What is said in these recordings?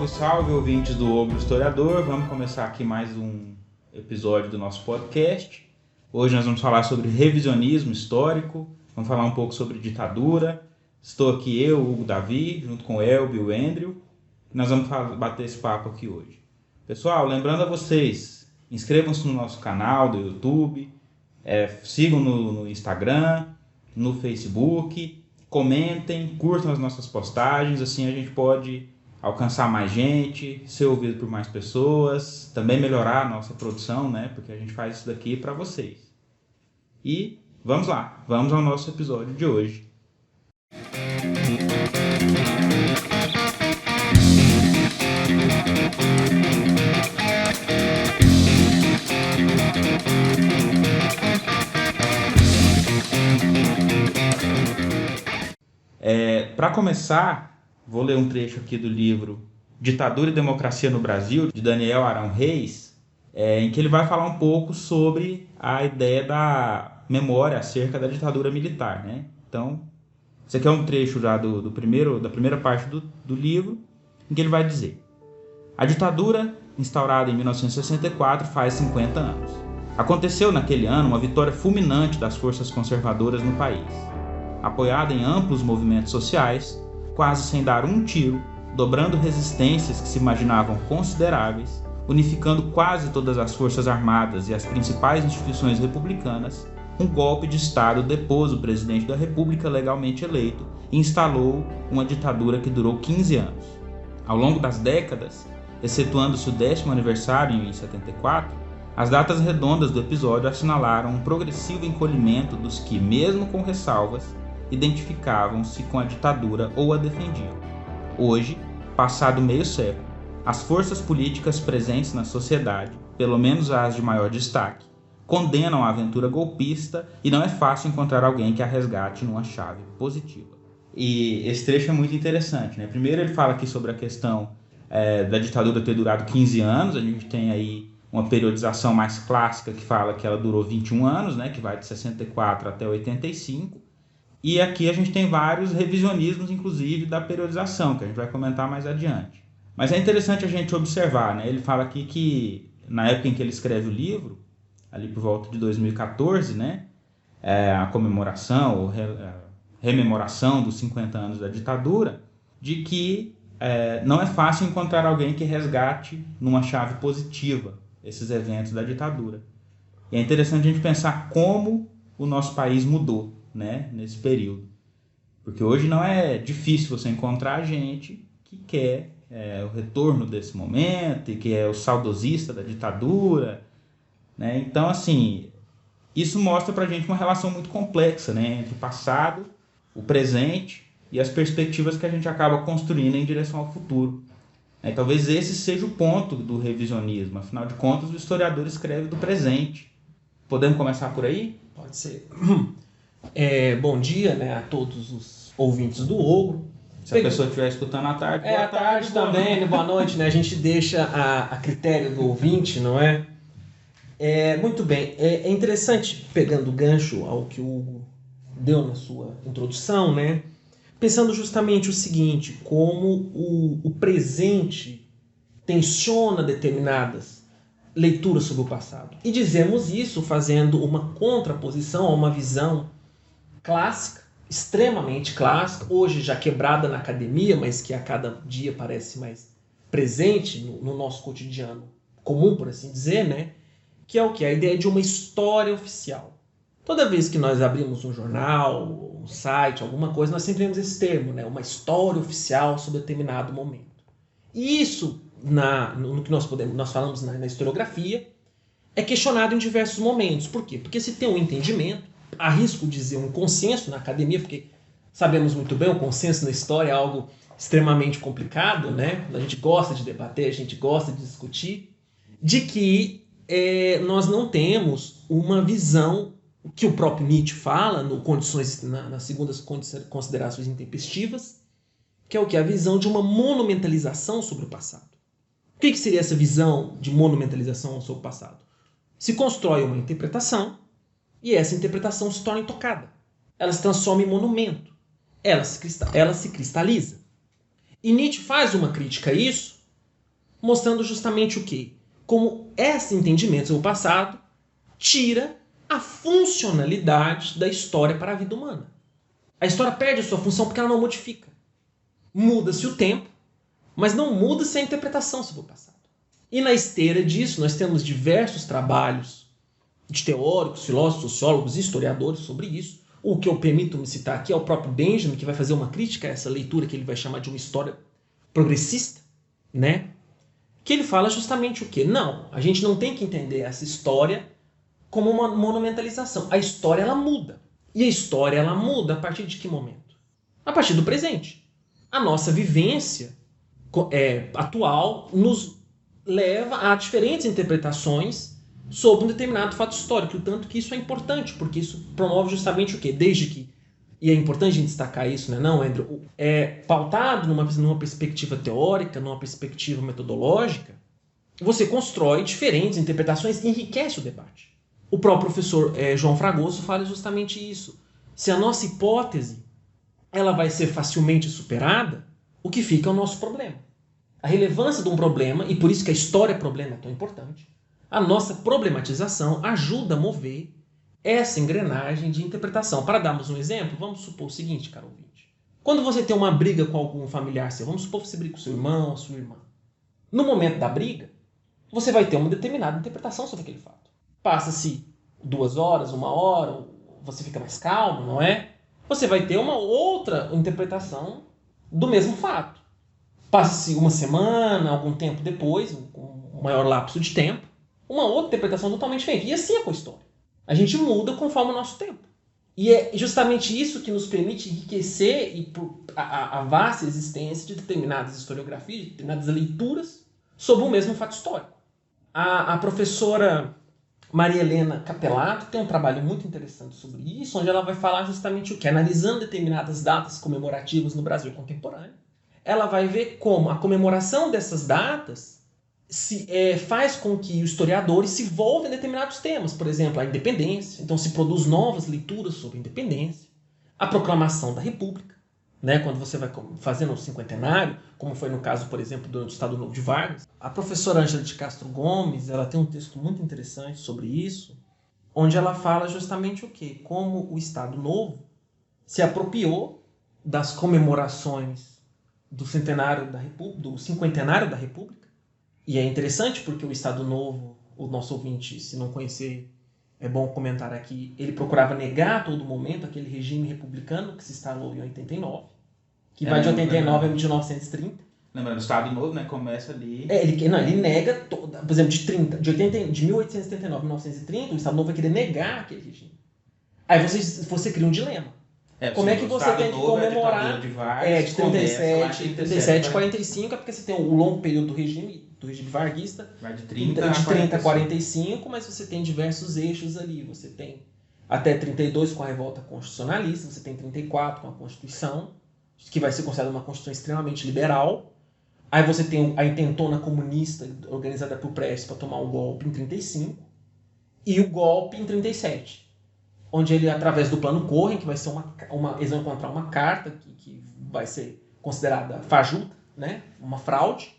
Salve, salve, ouvintes do Ogro Historiador. Vamos começar aqui mais um episódio do nosso podcast. Hoje nós vamos falar sobre revisionismo histórico, vamos falar um pouco sobre ditadura. Estou aqui eu, Hugo Davi, junto com o Elbio e o Andrew. Nós vamos bater esse papo aqui hoje. Pessoal, lembrando a vocês, inscrevam-se no nosso canal do YouTube, sigam no Instagram, no Facebook, comentem, curtam as nossas postagens, assim a gente pode alcançar mais gente, ser ouvido por mais pessoas, também melhorar a nossa produção, né? Porque a gente faz isso daqui para vocês. E vamos lá, vamos ao nosso episódio de hoje. Para começar, vou ler um trecho aqui do livro Ditadura e Democracia no Brasil, de Daniel Arão Reis, em que ele vai falar um pouco sobre a ideia da memória acerca da ditadura militar, né? Então, esse aqui é um trecho já da primeira parte do livro, em que ele vai dizer: a ditadura, instaurada em 1964, faz 50 anos. Aconteceu naquele ano uma vitória fulminante das forças conservadoras no país. Apoiada em amplos movimentos sociais, quase sem dar um tiro, dobrando resistências que se imaginavam consideráveis, unificando quase todas as forças armadas e as principais instituições republicanas, um golpe de Estado depôs o presidente da República legalmente eleito e instalou uma ditadura que durou 15 anos. Ao longo das décadas, excetuando-se o 10º aniversário em 74, as datas redondas do episódio assinalaram um progressivo encolhimento dos que, mesmo com ressalvas, identificavam-se com a ditadura ou a defendiam. Hoje, passado meio século, as forças políticas presentes na sociedade, pelo menos as de maior destaque, condenam a aventura golpista e não é fácil encontrar alguém que a resgate numa chave positiva. E esse trecho é muito interessante, né? Primeiro ele fala aqui sobre a questão da ditadura ter durado 15 anos, a gente tem aí uma periodização mais clássica que fala que ela durou 21 anos, né? Que vai de 64 até 85. E aqui a gente tem vários revisionismos, inclusive, da periodização, que a gente vai comentar mais adiante. Mas é interessante a gente observar, né? Ele fala aqui que, na época em que ele escreve o livro, ali por volta de 2014, né? A comemoração, ou rememoração dos 50 anos da ditadura, de que não é fácil encontrar alguém que resgate numa chave positiva esses eventos da ditadura. E é interessante a gente pensar como o nosso país mudou, né, nesse período. Porque hoje não é difícil você encontrar gente que quer o retorno desse momento e que é o saudosista da ditadura, né? Então, assim, isso mostra pra gente uma relação muito complexa, né, entre o passado, o presente e as perspectivas que a gente acaba construindo em direção ao futuro. E talvez esse seja o ponto do revisionismo. Afinal de contas, o historiador escreve do presente. Podemos começar por aí? Pode ser. Bom dia, né, a todos os ouvintes do Ogro. Se a pessoa estiver escutando à tarde, à tarde também, né, boa noite, né? A gente deixa a critério do ouvinte, não é? Muito bem. É interessante, pegando o gancho ao que o Hugo deu na sua introdução, né? Pensando justamente o seguinte, como o presente tensiona determinadas leituras sobre o passado. E dizemos isso fazendo uma contraposição a uma visão clássica, extremamente clássica, hoje já quebrada na academia, mas que a cada dia parece mais presente no nosso cotidiano comum, por assim dizer, né? Que é o que? A ideia de uma história oficial. Toda vez que nós abrimos um jornal, um site, alguma coisa, nós sempre temos esse termo, né? Uma história oficial sobre determinado momento. E isso, no que nós falamos na historiografia, é questionado em diversos momentos. Por quê? Porque se tem um entendimento, arrisco dizer um consenso na academia, porque sabemos muito bem, o consenso na história é algo extremamente complicado, né? A gente gosta de debater, a gente gosta de discutir, de que nós não temos uma visão que o próprio Nietzsche fala nas segundas considerações intempestivas, que é o que? A visão de uma monumentalização sobre o passado. O que seria essa visão de monumentalização sobre o passado? Se constrói uma interpretação e essa interpretação se torna intocada. Ela se transforma em monumento. Ela se cristaliza. E Nietzsche faz uma crítica a isso mostrando justamente o quê? Como esse entendimento sobre o passado tira a funcionalidade da história para a vida humana. A história perde a sua função porque ela não modifica. Muda-se o tempo, mas não muda-se a interpretação sobre o passado. E na esteira disso, nós temos diversos trabalhos de teóricos, filósofos, sociólogos, historiadores sobre isso. O que eu permito me citar aqui é o próprio Benjamin, que vai fazer uma crítica a essa leitura que ele vai chamar de uma história progressista, né? Que ele fala justamente o quê? Não, a gente não tem que entender essa história como uma monumentalização. A história, ela muda. E a história, ela muda a partir de que momento? A partir do presente. A nossa vivência atual nos leva a diferentes interpretações sobre um determinado fato histórico. Tanto que isso é importante, porque isso promove justamente o quê? Desde que, e é importante a gente destacar isso, né, não, Andrew? É pautado numa perspectiva teórica, numa perspectiva metodológica, você constrói diferentes interpretações e enriquece o debate. O próprio professor João Fragoso fala justamente isso. Se a nossa hipótese ela vai ser facilmente superada, o que fica é o nosso problema. A relevância de um problema, e por isso que a história problema é tão importante, a nossa problematização ajuda a mover essa engrenagem de interpretação. Para darmos um exemplo, vamos supor o seguinte, caro ouvinte. Quando você tem uma briga com algum familiar seu, vamos supor que você briga com seu irmão ou sua irmã. No momento da briga, você vai ter uma determinada interpretação sobre aquele fato. Passa-se 2 horas, 1 hora, você fica mais calmo, não é? Você vai ter uma outra interpretação do mesmo fato. Passa-se 1 semana, algum tempo depois, um maior lapso de tempo, uma outra interpretação totalmente diferente. E assim é com a história. A gente muda conforme o nosso tempo. E é justamente isso que nos permite enriquecer a vasta existência de determinadas historiografias, de determinadas leituras sobre o mesmo fato histórico. A professora Maria Helena Capelato tem um trabalho muito interessante sobre isso, onde ela vai falar justamente o que? Analisando determinadas datas comemorativas no Brasil contemporâneo, ela vai ver como a comemoração dessas datas faz com que os historiadores se voltem a determinados temas. Por exemplo, a independência. Então se produz novas leituras sobre a independência. A proclamação da República, né? Quando você vai fazendo o cinquentenário, como foi no caso, por exemplo, do Estado Novo de Vargas. A professora Ângela de Castro Gomes, ela tem um texto muito interessante sobre isso, onde ela fala justamente o quê? Como o Estado Novo se apropriou das comemorações do cinquentenário da República. E é interessante porque o Estado Novo, o nosso ouvinte, se não conhecer, é bom comentar aqui, ele procurava negar a todo momento aquele regime republicano que se instalou em 89, que vai de 89 a 1930. Lembrando, o Estado Novo, né, começa ali... Ele nega, por exemplo, de 1879 a 1930, o Estado Novo vai querer negar aquele regime. Aí você cria um dilema. Como é que você tem que comemorar de 37, 45, é porque você tem o longo período do regime varguista, vai de 30 a 45, mas você tem diversos eixos ali. Você tem até 32 com a revolta constitucionalista, você tem 34 com a Constituição, que vai ser considerada uma Constituição extremamente liberal. Aí você tem a intentona comunista organizada por Prestes para tomar um golpe em 35 e o golpe em 37. Onde ele, através do plano Cohen, que vai ser eles vão encontrar uma carta que vai ser considerada fajuta, né? Uma fraude,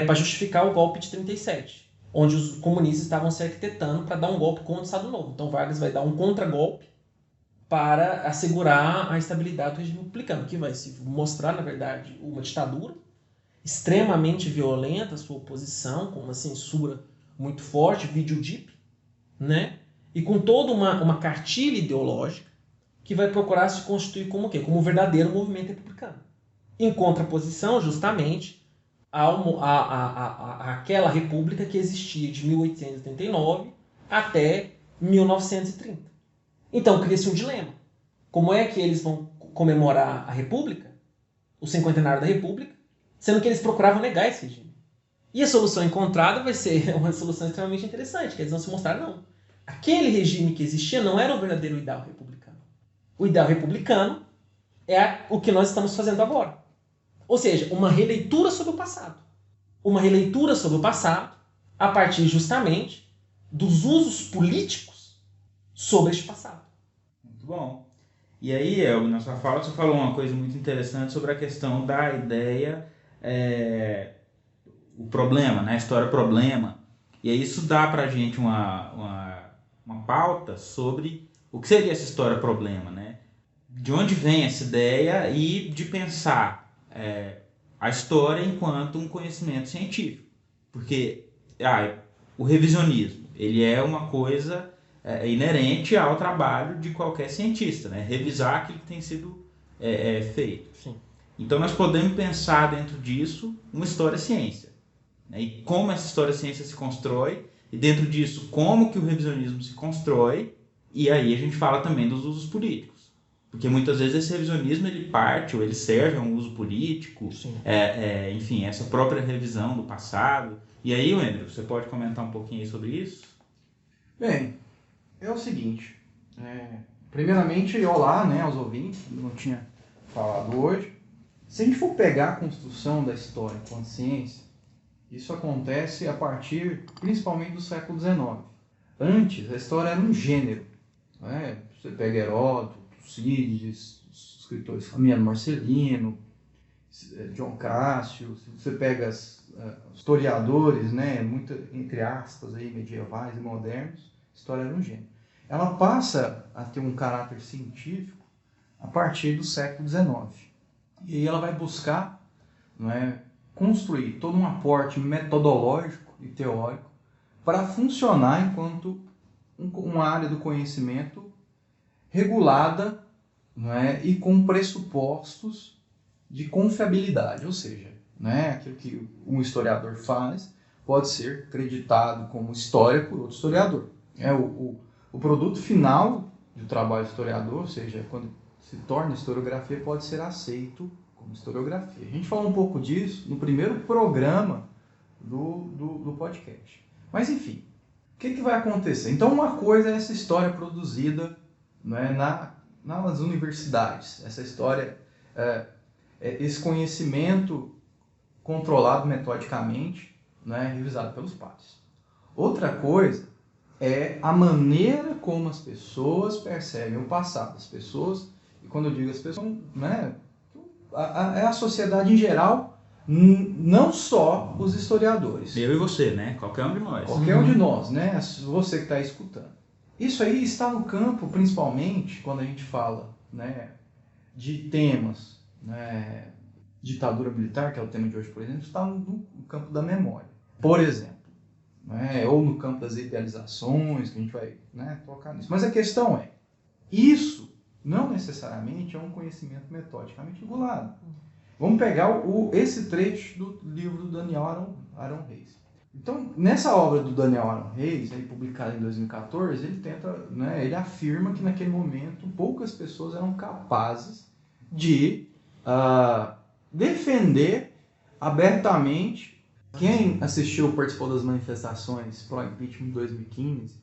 para justificar o golpe de 37, onde os comunistas estavam se arquitetando para dar um golpe contra o Estado Novo. Então Vargas vai dar um contragolpe para assegurar a estabilidade do regime republicano, que vai se mostrar, na verdade, uma ditadura extremamente violenta, a sua oposição, com uma censura muito forte, vídeo DIP, né? E com toda uma cartilha ideológica que vai procurar se constituir como o quê? Como um verdadeiro movimento republicano. Em contraposição, justamente, àquela república que existia de 1889 até 1930. Então, cria-se um dilema. Como é que eles vão comemorar a república, o cinquentenário da república, sendo que eles procuravam negar esse regime? E a solução encontrada vai ser uma solução extremamente interessante, que eles vão se mostrar, não. Aquele regime que existia não era o verdadeiro ideal republicano. O ideal republicano é o que nós estamos fazendo agora. Ou seja, uma releitura sobre o passado. Uma releitura sobre o passado a partir justamente dos usos políticos sobre este passado. Muito bom. E aí, Elvio, na sua fala, você falou uma coisa muito interessante sobre a questão da ideia o problema, né? A história problema. E aí isso dá pra gente uma pauta sobre o que seria essa história problema, né? De onde vem essa ideia e de pensar a história enquanto um conhecimento científico. Porque o revisionismo, ele é uma coisa inerente ao trabalho de qualquer cientista, né? Revisar aquilo que tem sido feito. Sim. Então nós podemos pensar dentro disso uma história-ciência, né? E como essa história-ciência se constrói, e dentro disso como que o revisionismo se constrói, e aí a gente fala também dos usos políticos. Porque muitas vezes esse revisionismo ele parte ou ele serve a um uso político, enfim, essa própria revisão do passado. E aí, Wendel, você pode comentar um pouquinho aí sobre isso? Bem, é o seguinte, primeiramente, olá, né, aos ouvintes, não tinha falado hoje. Se a gente for pegar a construção da história enquanto ciência, isso acontece a partir, principalmente, do século XIX. Antes, a história era um gênero, né? Você pega Heródoto, Tucídides, os escritores Flamiano Marcelino, John Cassio, você pega historiadores, né, muito, entre aspas, aí, medievais e modernos, a história era um gênero. Ela passa a ter um caráter científico a partir do século XIX. E aí ela vai buscar, não é, construir todo um aporte metodológico e teórico para funcionar enquanto uma área do conhecimento regulada, não é, e com pressupostos de confiabilidade, ou seja, né, aquilo que um historiador faz pode ser acreditado como história por outro historiador. O produto final do trabalho do historiador, ou seja, quando se torna historiografia, pode ser aceito como historiografia. A gente falou um pouco disso no primeiro programa do podcast. Mas, enfim, o que vai acontecer? Então, uma coisa é essa história produzida, né, nas universidades. Essa história, esse conhecimento controlado metodicamente, né, revisado pelos pares. Outra coisa é a maneira como as pessoas percebem o passado. As pessoas, e quando eu digo as pessoas, né, é a sociedade em geral, não só os historiadores. Eu e você, né? Qualquer um de nós. Qualquer um de nós, né? Você que está escutando. Isso aí está no campo, principalmente, quando a gente fala, né, de temas, né, ditadura militar, que é o tema de hoje, por exemplo, está no campo da memória. Por exemplo. Né, ou no campo das idealizações, que a gente vai, né, tocar nisso. Mas a questão é, isso não necessariamente é um conhecimento metodicamente regulado. Vamos pegar esse trecho do livro do Daniel Arão Reis. Então, nessa obra do Daniel Arão Reis, aí, publicada em 2014, ele tenta, né, ele afirma que naquele momento poucas pessoas eram capazes de defender abertamente. Quem assistiu ou participou das manifestações pró-impeachment de 2015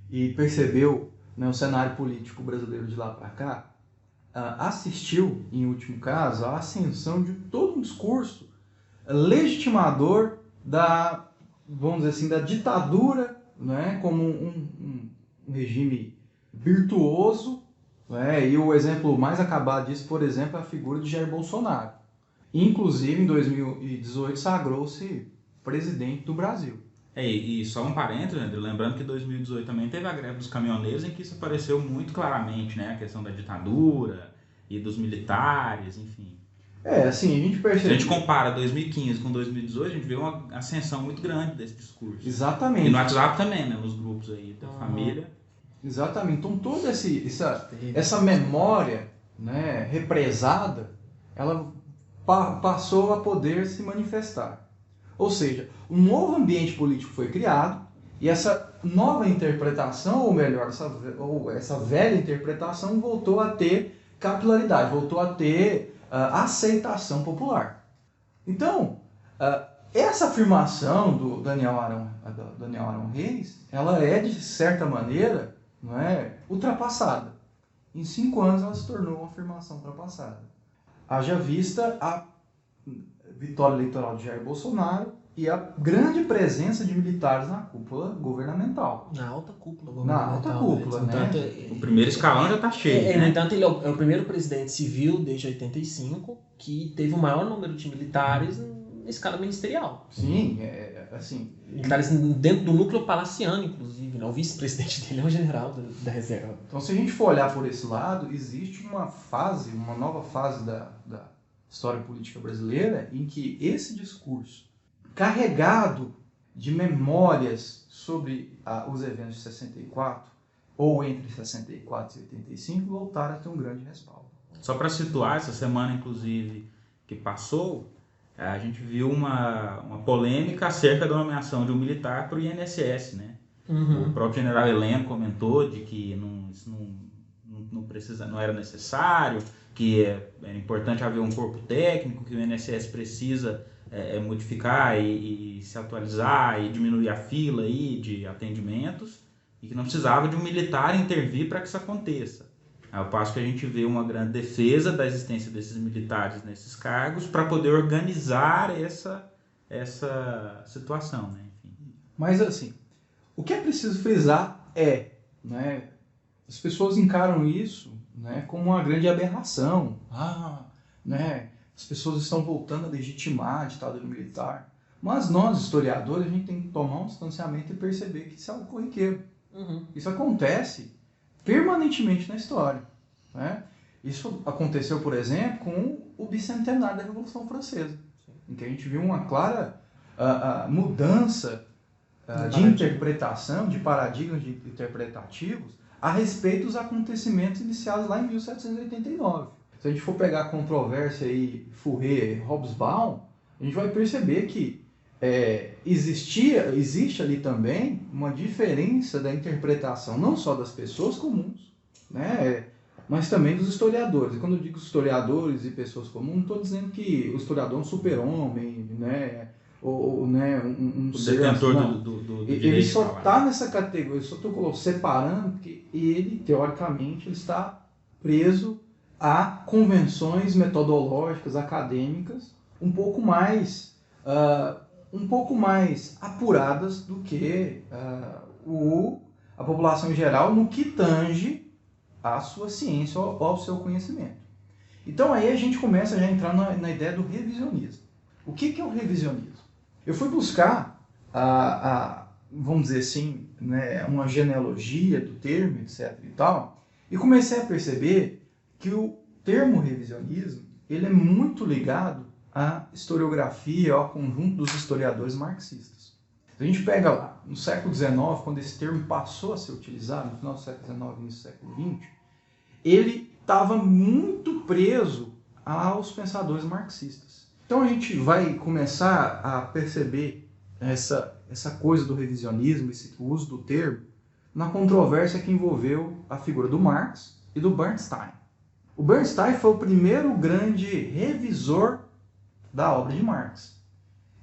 e percebeu, né, o cenário político brasileiro de lá para cá, assistiu, em último caso, à ascensão de todo um discurso legitimador vamos dizer assim, da ditadura, né, como um regime virtuoso, né, e o exemplo mais acabado disso, por exemplo, é a figura de Jair Bolsonaro. Inclusive, em 2018, sagrou-se presidente do Brasil. E só um parênteses, André, lembrando que em 2018 também teve a greve dos caminhoneiros, em que isso apareceu muito claramente, né? A questão da ditadura e dos militares, enfim. Assim, a gente percebe... Se a gente compara 2015 com 2018, a gente vê uma ascensão muito grande desse discurso. Exatamente. E no WhatsApp também, né? Nos grupos aí da família. Exatamente. Então, toda essa memória, né, represada, ela passou a poder se manifestar. Ou seja, um novo ambiente político foi criado e essa nova interpretação, ou melhor, essa velha interpretação voltou a ter capilaridade, voltou a ter aceitação popular. Então, essa afirmação do Daniel Arão Reis, ela é, de certa maneira, não é, ultrapassada. Em 5 anos ela se tornou uma afirmação ultrapassada. Haja vista a vitória eleitoral de Jair Bolsonaro e a grande presença de militares na cúpula governamental. Na alta cúpula governamental. Na alta cúpula, né? O primeiro escalão já está cheio, No né? entanto, ele é o primeiro presidente civil desde 85 que teve o maior número de militares escala ministerial. Sim, assim... Ele está dentro do núcleo palaciano, inclusive, né? O vice-presidente dele é o general da reserva. Então, se a gente for olhar por esse lado, existe uma nova fase da história política brasileira em que esse discurso, carregado de memórias sobre os eventos de 64, ou entre 64 e 85, voltaram a ter um grande respaldo. Só para situar, essa semana, inclusive, que passou, a gente viu uma polêmica acerca da nomeação de um militar para o INSS, né? O próprio general Heleno comentou de que não era necessário, que era importante haver um corpo técnico, que o INSS precisa modificar e se atualizar e diminuir a fila aí de atendimentos, e que não precisava de um militar intervir para que isso aconteça. Ao passo que a gente vê uma grande defesa da existência desses militares nesses cargos para poder organizar essa situação, né? Enfim. Mas assim, o que é preciso frisar né, as pessoas encaram isso, né, como uma grande aberração. Né, as pessoas estão voltando a legitimar a ditadura militar. Mas nós, historiadores, a gente tem que tomar um distanciamento e perceber que isso é algo corriqueiro. Isso acontece permanentemente na história. Né? Isso aconteceu, por exemplo, com o bicentenário da Revolução Francesa, em que a gente viu uma clara mudança de interpretação, de paradigmas interpretativos a respeito dos acontecimentos iniciados lá em 1789. Se a gente for pegar a controvérsia aí Fourier-Hobsbawm, a gente vai perceber que existe ali também uma diferença da interpretação, não só das pessoas comuns, né, mas também dos historiadores. E quando eu digo historiadores e pessoas comuns, não estou dizendo que o historiador é um super-homem, né, ou né, um ser detentor do direito. Ele só está nessa categoria, eu só estou separando porque ele, teoricamente, ele está preso a convenções metodológicas, acadêmicas, um pouco mais apuradas do que a população em geral no que tange à sua ciência, ao seu conhecimento. Então aí a gente começa já a entrar na ideia do revisionismo. O que é o revisionismo? Eu fui buscar, vamos dizer assim, né, uma genealogia do termo, etc. e tal, e comecei a perceber que o termo revisionismo ele é muito ligado à historiografia, ao conjunto dos historiadores marxistas. A gente pega lá, no século XIX, quando esse termo passou a ser utilizado, no final do século XIX e início do século XX, ele estava muito preso aos pensadores marxistas. Então a gente vai começar a perceber essa coisa do revisionismo, esse uso do termo, na controvérsia que envolveu a figura do Marx e do Bernstein. O Bernstein foi o primeiro grande revisor da obra de Marx.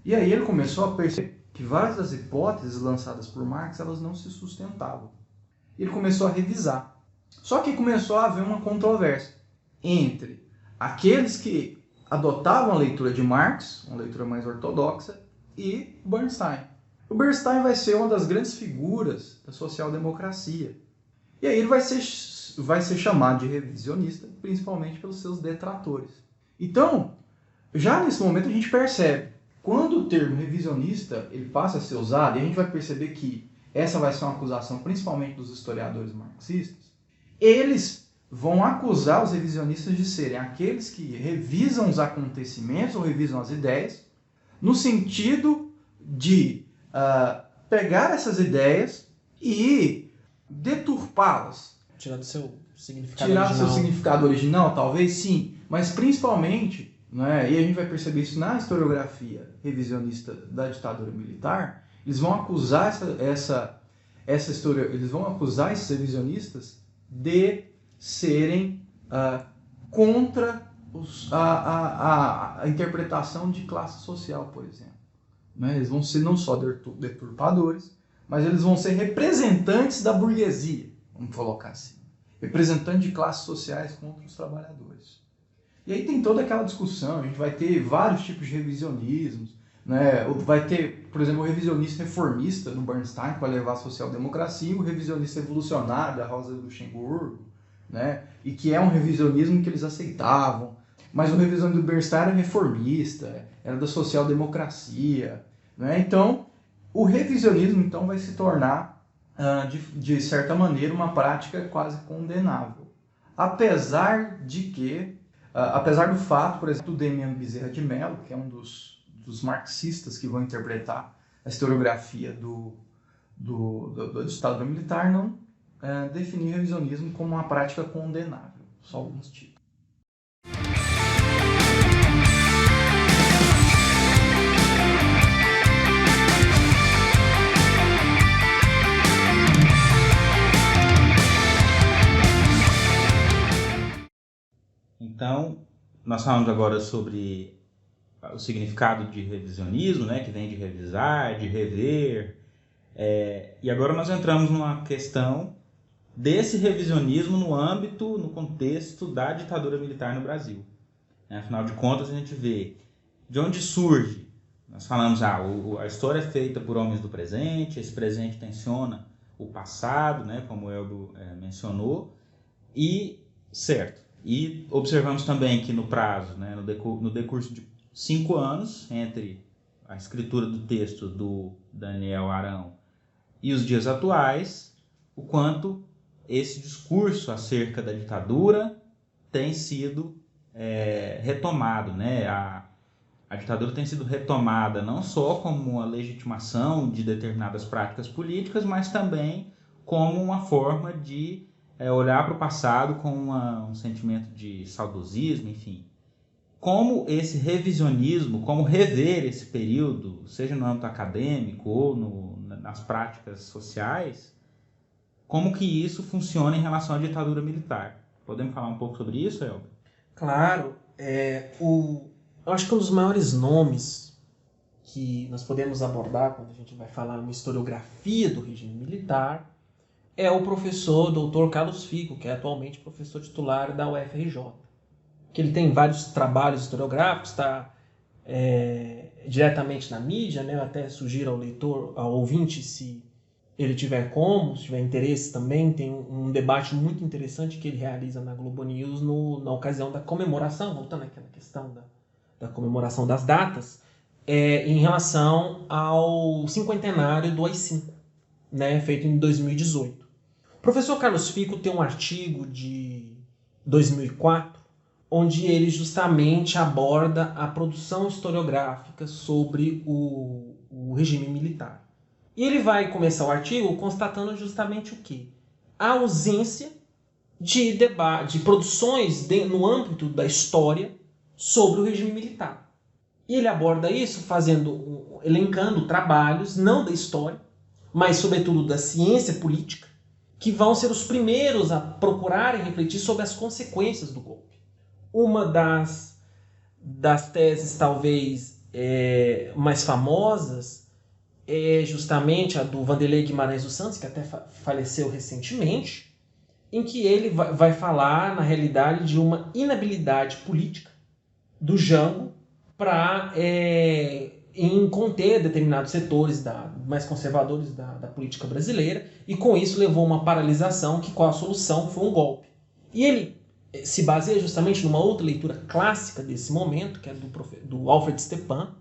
E aí ele começou a perceber que várias das hipóteses lançadas por Marx elas não se sustentavam. Ele começou a revisar. Só que começou a haver uma controvérsia entre aqueles que adotavam a leitura de Marx, uma leitura mais ortodoxa, e Bernstein. O Bernstein vai ser uma das grandes figuras da social-democracia. E aí ele vai ser chamado de revisionista, principalmente pelos seus detratores. Então, já nesse momento a gente percebe, quando o termo revisionista ele passa a ser usado, e a gente vai perceber que essa vai ser uma acusação principalmente dos historiadores marxistas, eles vão acusar os revisionistas de serem aqueles que revisam os acontecimentos ou revisam as ideias, no sentido de pegar essas ideias e deturpá-las. Tirar do seu significado original, talvez sim, mas principalmente, né, e a gente vai perceber isso na historiografia revisionista da ditadura militar, eles vão acusar eles vão acusar esses revisionistas de serem contra a interpretação de classe social, por exemplo. Né? Eles vão ser não só deturpadores, mas eles vão ser representantes da burguesia, vamos colocar assim. Representantes de classes sociais contra os trabalhadores. E aí tem toda aquela discussão, a gente vai ter vários tipos de revisionismos, né? Vai ter, por exemplo, o revisionista reformista no Bernstein, que vai levar a social-democracia, o revisionista evolucionário da Rosa Luxemburgo, né? E que é um revisionismo que eles aceitavam mas o revisionismo universitário era reformista, era da social-democracia, né? Então, o revisionismo então vai se tornar, de certa maneira, uma prática quase condenável. Apesar do fato, por exemplo, do Damião Bezerra de Mello, que é um dos marxistas que vão interpretar a historiografia do ditadura militar, não definir o revisionismo como uma prática condenável. Só alguns tipos. Então, nós falamos agora sobre o significado de revisionismo, né, que vem de revisar, de rever, e agora nós entramos numa questão desse revisionismo no contexto da ditadura militar no Brasil. Afinal de contas, a gente vê de onde surge. Nós falamos, a história é feita por homens do presente, esse presente tensiona o passado, né, como o Eldo mencionou, e observamos também que no prazo, né, no decurso de 5 anos, entre a escritura do texto do Daniel Arão e os dias atuais, o quanto esse discurso acerca da ditadura tem sido retomado, né? A ditadura tem sido retomada não só como uma legitimação de determinadas práticas políticas, mas também como uma forma de olhar para o passado com um sentimento de saudosismo, enfim. Como esse revisionismo, como rever esse período, seja no âmbito acadêmico ou nas práticas sociais, como que isso funciona em relação à ditadura militar? Podemos falar um pouco sobre isso, Elber? Claro. Eu acho que um dos maiores nomes que nós podemos abordar quando a gente vai falar uma historiografia do regime militar é o professor Dr. Carlos Fico, que é atualmente professor titular da UFRJ. Que ele tem vários trabalhos historiográficos, está diretamente na mídia, né? Eu até sugiro ao leitor, ao ouvinte, se ele tiver se tiver interesse também, tem um debate muito interessante que ele realiza na Globo News na ocasião da comemoração, voltando àquela questão da comemoração das datas, em relação ao cinquentenário do AI-5, né? Feito em 2018. O professor Carlos Fico tem um artigo de 2004, onde ele justamente aborda a produção historiográfica sobre o regime militar. E ele vai começar o artigo constatando justamente o quê? A ausência de produções no âmbito da história sobre o regime militar. E ele aborda isso elencando trabalhos, não da história, mas sobretudo da ciência política, que vão ser os primeiros a procurarem refletir sobre as consequências do golpe. Uma das teses talvez mais famosas é justamente a do Vanderlei Guimarães dos Santos, que até faleceu recentemente, em que ele vai falar, na realidade, de uma inabilidade política do Jango em conter determinados setores mais conservadores da política brasileira, e com isso levou a uma paralisação, qual a solução foi um golpe. E ele se baseia justamente numa outra leitura clássica desse momento, que é do Alfred Stepan,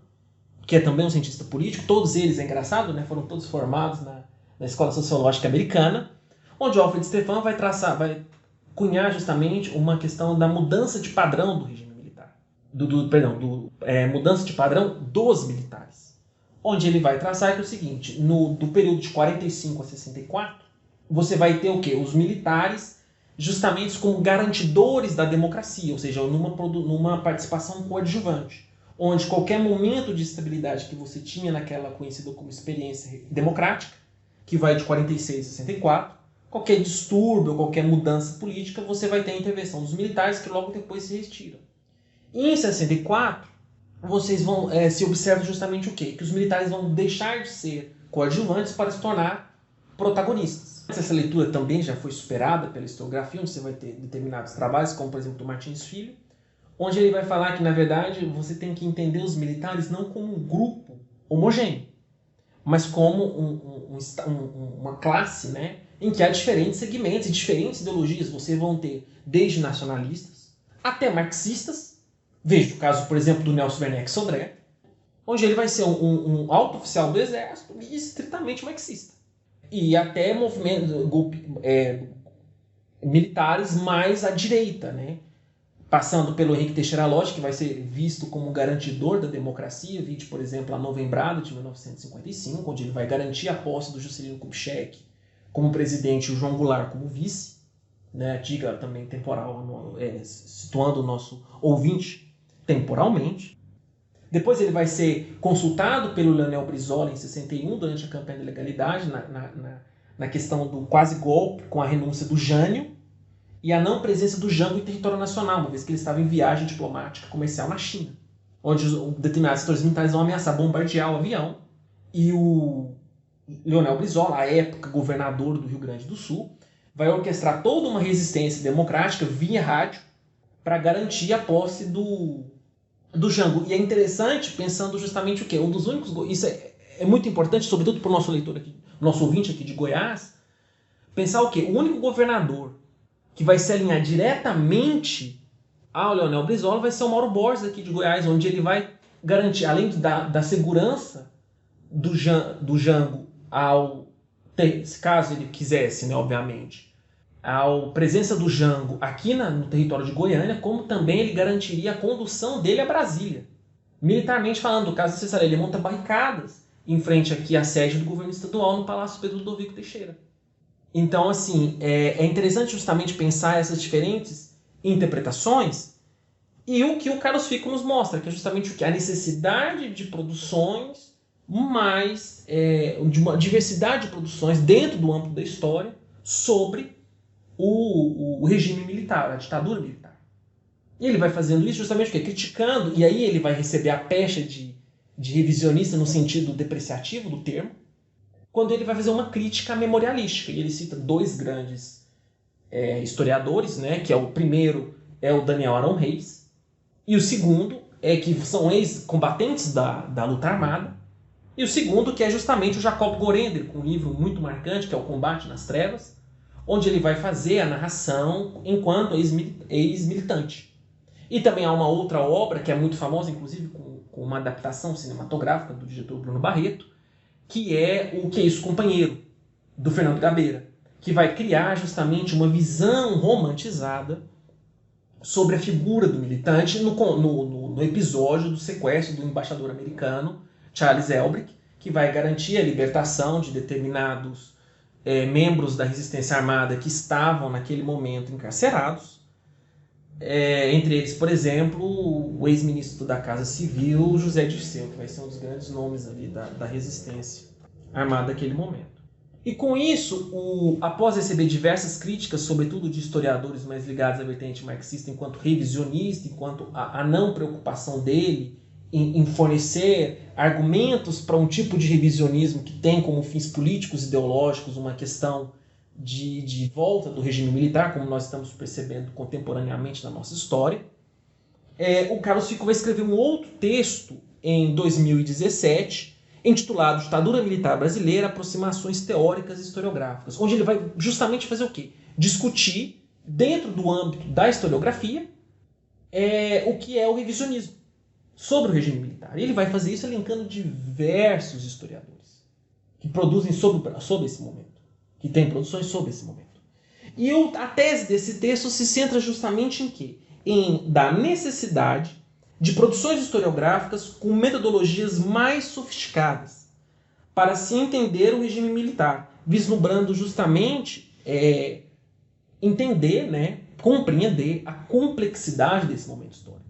que é também um cientista político. Todos eles, é engraçado, né, foram todos formados na Escola Sociológica Americana, onde o Alfred Stepan vai cunhar justamente uma questão da mudança de padrão do regime militar. Mudança de padrão dos militares. Onde ele vai traçar que é o seguinte: do período de 45 a 64, você vai ter o quê? Os militares justamente como garantidores da democracia, ou seja, numa participação coadjuvante, onde qualquer momento de estabilidade que você tinha naquela conhecida como experiência democrática, que vai de 46 a 64, qualquer distúrbio, qualquer mudança política, você vai ter a intervenção dos militares, que logo depois se retiram. E em 64, vocês vão se observa justamente o quê? Que os militares vão deixar de ser coadjuvantes para se tornar protagonistas. Essa leitura também já foi superada pela historiografia, onde você vai ter determinados trabalhos, como por exemplo do Martins Filho, onde ele vai falar que, na verdade, você tem que entender os militares não como um grupo homogêneo, mas como uma classe, né, em que há diferentes segmentos e diferentes ideologias. Você vão ter desde nacionalistas até marxistas, Veja o caso, por exemplo, do Nelson Werneck Sodré, onde ele vai ser um alto oficial do exército e estritamente marxista. E até movimentos militares mais à direita, né? Passando pelo Henrique Teixeira Lodge, que vai ser visto como garantidor da democracia, vide, por exemplo, a Novembrada de 1955, onde ele vai garantir a posse do Juscelino Kubitschek como presidente e o João Goulart como vice, né? Diga também temporal, situando o nosso ouvinte temporalmente. Depois ele vai ser consultado pelo Leonel Brizola em 61, durante a campanha da legalidade, na questão do quase golpe, com a renúncia do Jânio e a não presença do Jango em território nacional, uma vez que ele estava em viagem diplomática comercial na China, onde determinados setores militares vão ameaçar bombardear o avião, e o Leonel Brizola, à época governador do Rio Grande do Sul, vai orquestrar toda uma resistência democrática via rádio para garantir a posse do Jango. E é interessante, pensando justamente o quê? Um dos únicos... Isso é muito importante, sobretudo para o nosso leitor aqui, nosso ouvinte aqui de Goiás, pensar o quê? O único governador que vai se alinhar diretamente ao Leonel Brizola vai ser o Mauro Borges aqui de Goiás, onde ele vai garantir, além da segurança do Jango, se caso ele quisesse, né, obviamente, a presença do Jango aqui no território de Goiânia, como também ele garantiria a condução dele a Brasília. Militarmente falando, caso necessário, ele monta barricadas em frente aqui à sede do governo estadual no Palácio Pedro Ludovico Teixeira. Então, assim, é interessante justamente pensar essas diferentes interpretações e o que o Carlos Fico nos mostra, que é justamente o que? A necessidade de produções, mais de uma diversidade de produções dentro do âmbito da história sobre o regime militar, a ditadura militar. E ele vai fazendo isso justamente o quê? Criticando, e aí ele vai receber a pecha de revisionista no sentido depreciativo do termo, quando ele vai fazer uma crítica memorialística. E ele cita dois grandes historiadores, né, que o primeiro é o Daniel Arão Reis, e o segundo que são ex-combatentes da luta armada, e o segundo que é justamente o Jacob Gorender, com um livro muito marcante, que é o Combate nas Trevas, onde ele vai fazer a narração enquanto ex-militante. E também há uma outra obra, que é muito famosa, inclusive com uma adaptação cinematográfica do diretor Bruno Barreto, que é o Que é Isso, Companheiro, do Fernando Gabeira, que vai criar justamente uma visão romantizada sobre a figura do militante no episódio do sequestro do embaixador americano Charles Elbrick, que vai garantir a libertação de determinados membros da resistência armada que estavam naquele momento encarcerados, entre eles, por exemplo, o ex-ministro da Casa Civil, José Dirceu, que vai ser um dos grandes nomes ali da resistência armada naquele momento. E com isso, após receber diversas críticas, sobretudo de historiadores mais ligados à vertente marxista, enquanto revisionista, enquanto a não preocupação dele em fornecer argumentos para um tipo de revisionismo que tem como fins políticos e ideológicos uma questão de volta do regime militar, como nós estamos percebendo contemporaneamente na nossa história, o Carlos Fico vai escrever um outro texto em 2017, intitulado Ditadura Militar Brasileira, Aproximações Teóricas e Historiográficas, onde ele vai justamente fazer o quê? Discutir, dentro do âmbito da historiografia, o que é o revisionismo sobre o regime militar. E ele vai fazer isso elencando diversos historiadores que produzem sobre esse momento, que têm produções sobre esse momento. E a tese desse texto se centra justamente em quê? Da necessidade de produções historiográficas com metodologias mais sofisticadas para se entender o regime militar, vislumbrando justamente entender, né, compreender a complexidade desse momento histórico.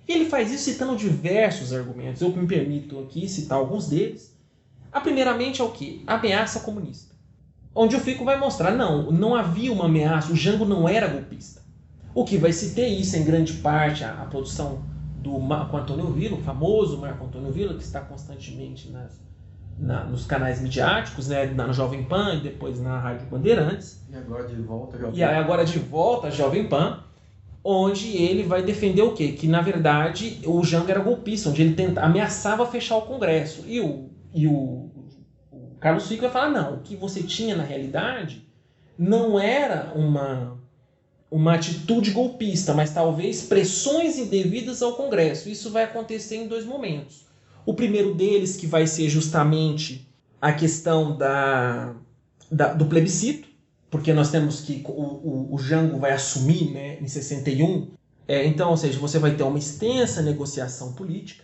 E ele faz isso citando diversos argumentos. Eu me permito aqui citar alguns deles. Primeiramente é o quê? A ameaça comunista. Onde o Fico vai mostrar, não havia uma ameaça, o Jango não era golpista. O que vai se ter isso em grande parte a produção do Marco Antônio Villa, o famoso Marco Antônio Villa, que está constantemente nos canais midiáticos, né, na Jovem Pan e depois na Rádio Bandeirantes. E agora de volta a Jovem Pan, onde ele vai defender o quê? Que, na verdade, o Jango era golpista, onde ele ameaçava fechar o Congresso. E o Carlos Fico vai falar, não, o que você tinha na realidade não era uma atitude golpista, mas talvez pressões indevidas ao Congresso. Isso vai acontecer em 2 momentos. O primeiro deles, que vai ser justamente a questão do plebiscito, porque nós temos que o Jango vai assumir, né, em 61. Então, ou seja, você vai ter uma extensa negociação política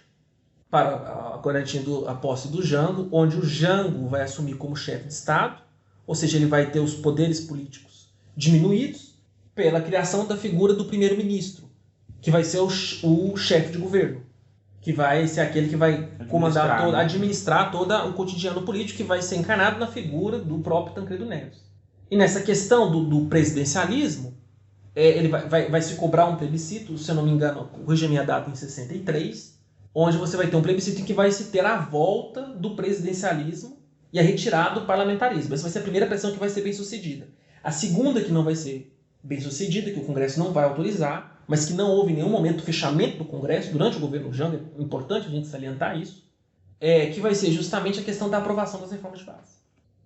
para garantindo a posse do Jango, onde o Jango vai assumir como chefe de Estado, ou seja, ele vai ter os poderes políticos diminuídos pela criação da figura do primeiro-ministro, que vai ser o chefe de governo, que vai ser aquele que vai administrar todo o cotidiano político, que vai ser encarnado na figura do próprio Tancredo Neves. E nessa questão do presidencialismo, ele vai se cobrar um plebiscito, se eu não me engano, corrija a minha data, em 63, onde você vai ter um plebiscito em que vai se ter a volta do presidencialismo e a retirada do parlamentarismo. Essa vai ser a primeira pressão que vai ser bem sucedida. A segunda, que não vai ser bem sucedida, que o Congresso não vai autorizar, mas que não houve em nenhum momento fechamento do Congresso durante o governo Jango, é importante a gente salientar isso, que vai ser justamente a questão da aprovação das reformas de base,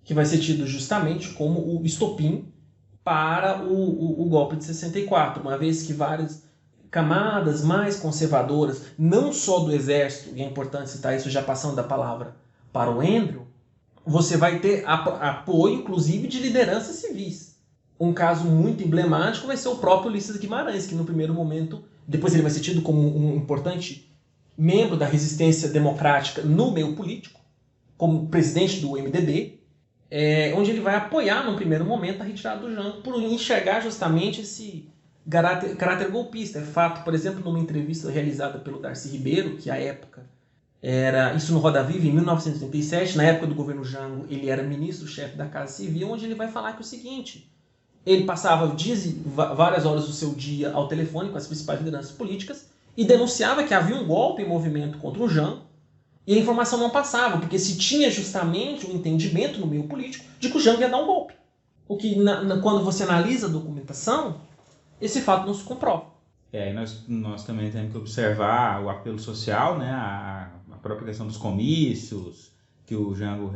que vai ser tido justamente como o estopim para o golpe de 64, uma vez que várias camadas mais conservadoras, não só do Exército, e é importante citar isso já passando da palavra para o Andrew, você vai ter apoio, inclusive, de lideranças civis. Um caso muito emblemático vai ser o próprio Ulisses Guimarães, que no primeiro momento, depois ele vai ser tido como um importante membro da resistência democrática no meio político, como presidente do MDB, onde ele vai apoiar no primeiro momento a retirada do Jango por enxergar justamente esse caráter golpista. É fato, por exemplo, numa entrevista realizada pelo Darcy Ribeiro, que à época era isso no Roda Viva, em 1987, na época do governo Jango, ele era ministro-chefe da Casa Civil, onde ele vai falar que o seguinte: ele passava várias horas do seu dia ao telefone com as principais lideranças políticas e denunciava que havia um golpe em movimento contra o Jango, e a informação não passava, porque se tinha justamente um entendimento no meio político de que o Jango ia dar um golpe. O que, quando você analisa a documentação, esse fato não se comprova. E nós também temos que observar o apelo social, né, a própria questão dos comícios que o Jango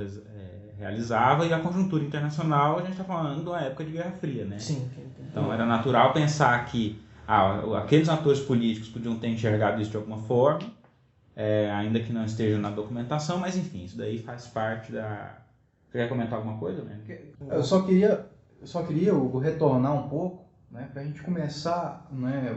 realizava, e a conjuntura internacional. A gente está falando de uma época de Guerra Fria, né? Sim. Então era natural pensar que aqueles atores políticos podiam ter enxergado isso de alguma forma, ainda que não esteja na documentação, mas enfim, isso daí faz parte da... Você quer comentar alguma coisa, né? Eu só queria, Hugo, retornar um pouco, né, para a gente começar, né,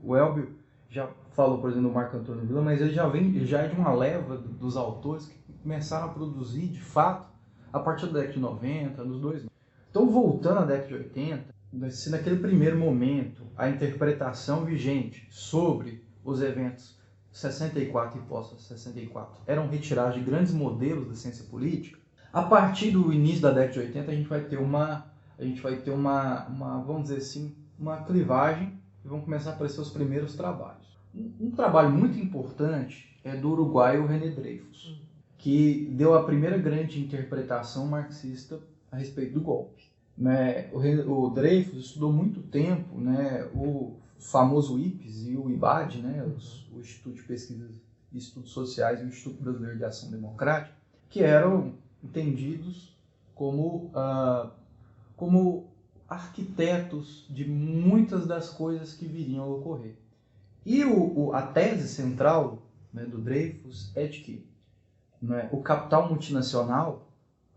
o Elbio já falou, por exemplo, do Marco Antônio Villa, mas ele já é de uma leva dos autores que começaram a produzir, de fato, a partir da década de 90, dos 2000. Então, voltando à década de 80, se naquele primeiro momento a interpretação vigente sobre os eventos 64 e pós-64 eram retirados de grandes modelos da ciência política, a partir do início da década de 80 a gente vai ter uma vamos dizer assim, uma clivagem, e vão começar a aparecer os primeiros trabalhos. Um trabalho muito importante é do uruguaio René Dreyfus, que deu a primeira grande interpretação marxista a respeito do golpe. Né? O Dreyfus estudou muito tempo, né, o famoso IPES e o IBAD, né, o Instituto de Pesquisas e Estudos Sociais e o Instituto Brasileiro de Ação Democrática, que eram entendidos como arquitetos de muitas das coisas que viriam a ocorrer. E a tese central, né, do Dreyfus é de que, né, o capital multinacional,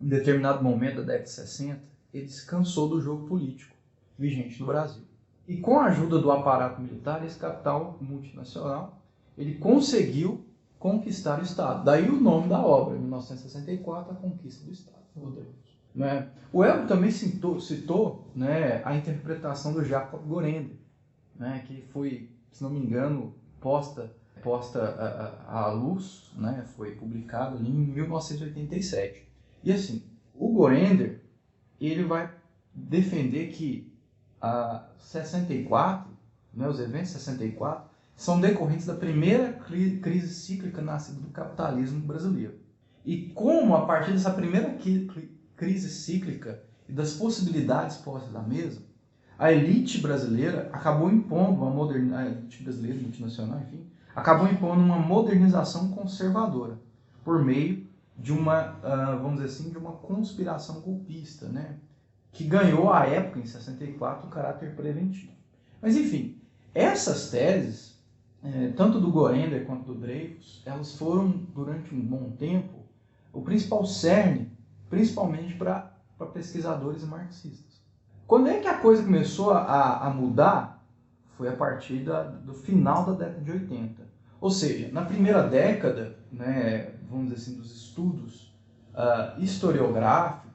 em determinado momento da década de 60, ele se cansou do jogo político vigente no Brasil. E com a ajuda do aparato militar, esse capital multinacional, ele conseguiu conquistar o Estado. Daí o nome da obra, em 1964, A Conquista do Estado, do Dreyfus. Né? O Elbio também citou, né, a interpretação do Jacob Gorender, né, que foi, se não me engano, posta à luz, né, foi publicado ali em 1987. E assim, o Gorender, ele vai defender que a 64, né, os eventos de 64, são decorrentes da primeira crise cíclica nascida do capitalismo brasileiro. E como, a partir dessa primeira crise cíclica e das possibilidades postas à mesa, a elite brasileira acabou impondo a elite brasileira, multinacional, enfim, acabou impondo uma modernização conservadora por meio de uma, vamos dizer assim, de uma conspiração golpista, né, que ganhou à época, em 64, um caráter preventivo. Mas, enfim, essas teses, tanto do Goender quanto do Dreyfus, elas foram, durante um bom tempo, o principal cerne, principalmente para pesquisadores e marxistas. Quando é que a coisa começou a mudar? Foi a partir do final da década de 80. Ou seja, na primeira década, né, vamos dizer assim, dos estudos historiográficos,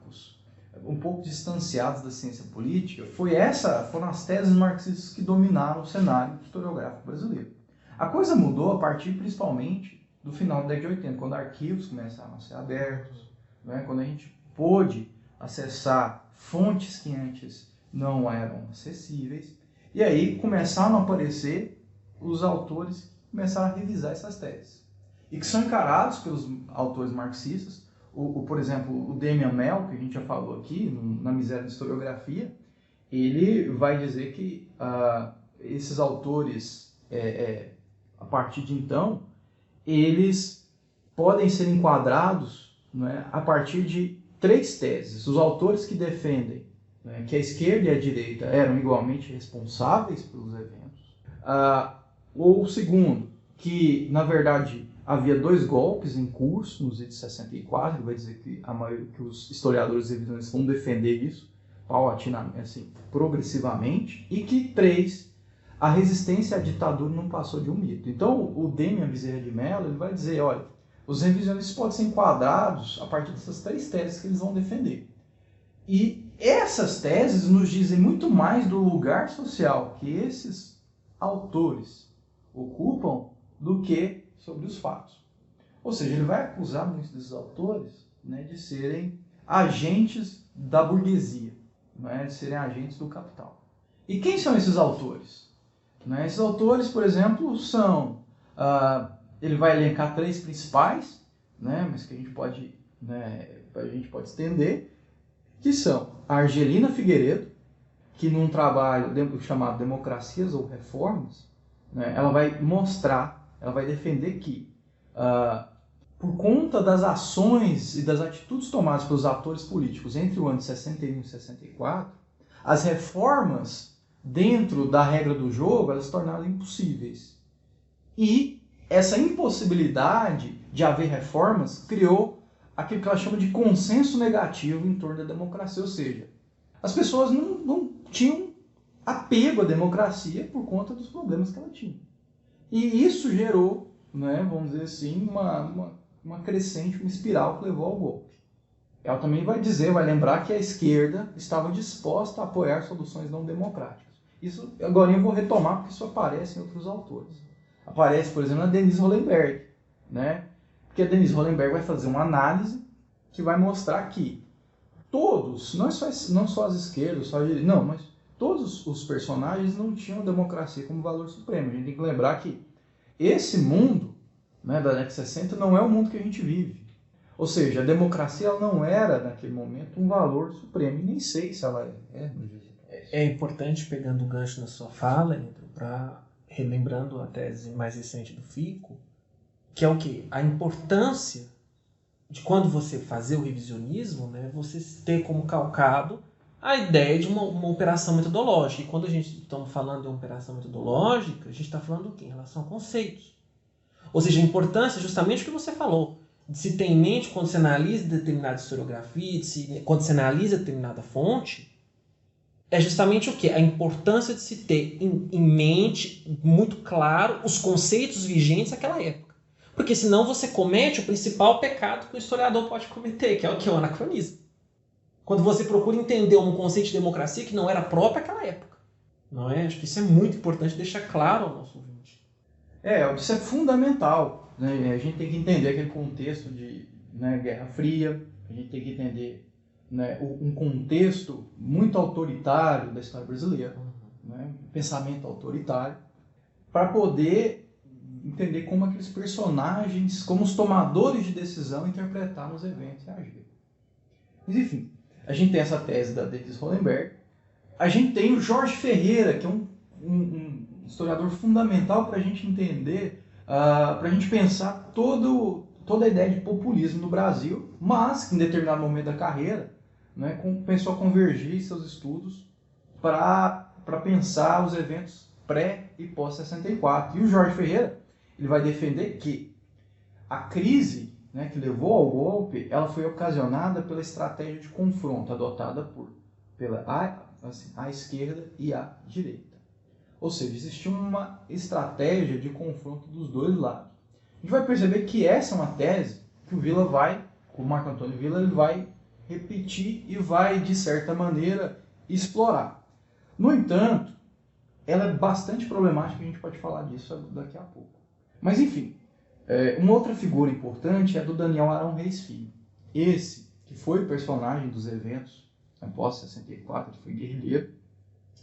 um pouco distanciados da ciência política, foram as teses marxistas que dominaram o cenário historiográfico brasileiro. A coisa mudou a partir, principalmente, do final da década de 80, quando arquivos começaram a ser abertos, né, quando a gente pôde acessar fontes que antes não eram acessíveis, e aí começaram a aparecer os autores que começaram a revisar essas teses, e que são encarados pelos autores marxistas. Por exemplo, o Damian Mell, que a gente já falou aqui, na Miséria da Historiografia, ele vai dizer que esses autores, a partir de então, eles podem ser enquadrados, né, a partir de 3 teses. Os autores que defendem, né, que a esquerda e a direita eram igualmente responsáveis pelos eventos. Ou o segundo, que, na verdade, havia 2 golpes em curso nos idos de 64, ele vai dizer que que os historiadores e revisionistas vão defender isso paulatinamente, assim, progressivamente, e que 3, a resistência à ditadura não passou de um mito. Então, o Damian Bezerra de Mello, ele vai dizer, olha, os revisionistas podem ser enquadrados a partir dessas 3 teses que eles vão defender. E essas teses nos dizem muito mais do lugar social que esses autores ocupam do que sobre os fatos. Ou seja, ele vai acusar muitos desses autores, né, de serem agentes da burguesia, né, de serem agentes do capital. E quem são esses autores? Né, esses autores, por exemplo, são... ele vai elencar 3 principais, né, mas que a gente pode estender, que são a Argelina Figueiredo, que num trabalho chamado Democracias ou Reformas, né, ela vai defender que, por conta das ações e das atitudes tomadas pelos atores políticos entre o ano de 61 e 64, as reformas dentro da regra do jogo, elas se tornaram impossíveis. E essa impossibilidade de haver reformas criou aquilo que ela chama de consenso negativo em torno da democracia, ou seja, as pessoas não tinham apego à democracia por conta dos problemas que ela tinha. E isso gerou, né, vamos dizer assim, uma crescente, uma espiral que levou ao golpe. Ela também vai lembrar que a esquerda estava disposta a apoiar soluções não democráticas. Isso, agora eu vou retomar porque isso aparece em outros autores. Aparece, por exemplo, na Denise Hollenberg, né? Porque a Denise Hollenberg vai fazer uma análise que vai mostrar que todos, não só as esquerdas, só a direita, não, mas todos os personagens não tinham a democracia como valor supremo. A gente tem que lembrar que esse mundo, né, da década de 60 não é o mundo que a gente vive. Ou seja, a democracia ela não era, naquele momento, um valor supremo. E nem sei se ela é. É importante, pegando o gancho na sua fala, para relembrando a tese mais recente do Fico, que é o quê? A importância de quando você fazer o revisionismo, né, você ter como calcado a ideia de uma operação metodológica. E quando a gente está falando de uma operação metodológica, a gente está falando do quê? Em relação a conceitos. Ou seja, a importância é justamente o que você falou. De se ter em mente quando você analisa determinada historiografia, quando você analisa determinada fonte, é justamente o quê? A importância de se ter em mente, muito claro, os conceitos vigentes naquela época. Porque senão você comete o principal pecado que o historiador pode cometer, que é o que? O anacronismo. Quando você procura entender um conceito de democracia que não era próprio àquela época. Não é? Acho que isso é muito importante deixar claro ao nosso ouvinte. Isso é fundamental. Né? A gente tem que entender aquele contexto de, né, Guerra Fria, a gente tem que entender, né, um contexto muito autoritário da história brasileira, né, um pensamento autoritário, para poder entender como aqueles personagens, como os tomadores de decisão interpretaram os eventos e agiram. Mas enfim, a gente tem essa tese da Denise Hollenberg, a gente tem o Jorge Ferreira, que é um historiador fundamental para a gente entender, para a gente pensar toda a ideia de populismo no Brasil, mas que em determinado momento da carreira, né, começou a convergir seus estudos para pensar os eventos pré e pós-64. E o Jorge Ferreira ele vai defender que a crise, né, que levou ao golpe, ela foi ocasionada pela estratégia de confronto adotada pela a esquerda e a direita. Ou seja, existiu uma estratégia de confronto dos dois lados. A gente vai perceber que essa é uma tese que o Marco Antônio Villa, ele vai repetir e vai, de certa maneira, explorar. No entanto, ela é bastante problemática, a gente pode falar disso daqui a pouco. Mas, enfim, uma outra figura importante é do Daniel Arão Reis Filho. Esse, que foi personagem dos eventos após 64, ele foi guerrilheiro,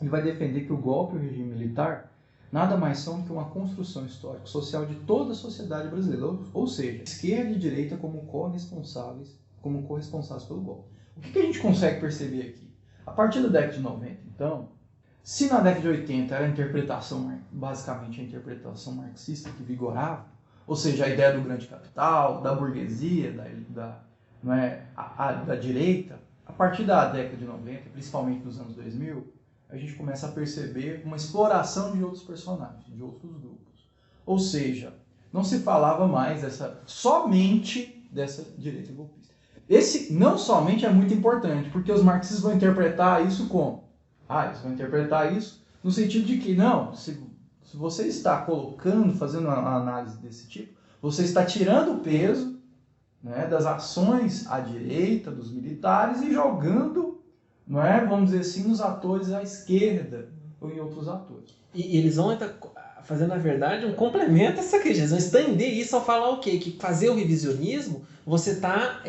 ele vai defender que o golpe e o regime militar nada mais são que uma construção histórico-social de toda a sociedade brasileira, ou seja, esquerda e direita como corresponsáveis pelo golpe. O que a gente consegue perceber aqui? A partir da década de 90, então, se na década de 80 era basicamente a interpretação marxista que vigorava, ou seja, a ideia do grande capital, da burguesia, da direita, a partir da década de 90, principalmente dos anos 2000, a gente começa a perceber uma exploração de outros personagens, de outros grupos. Ou seja, não se falava mais somente dessa direita golpista. Esse não somente é muito importante, porque os marxistas vão interpretar isso como? Eles vão interpretar isso no sentido de que, não, se você está fazendo uma análise desse tipo, você está tirando o peso, né, das ações à direita, dos militares, e jogando, não é, vamos dizer assim, nos atores à esquerda ou em outros atores. E eles vão fazer, na verdade, um complemento a essa crítica. Eles vão estender isso ao falar o quê? Que fazer o revisionismo, você está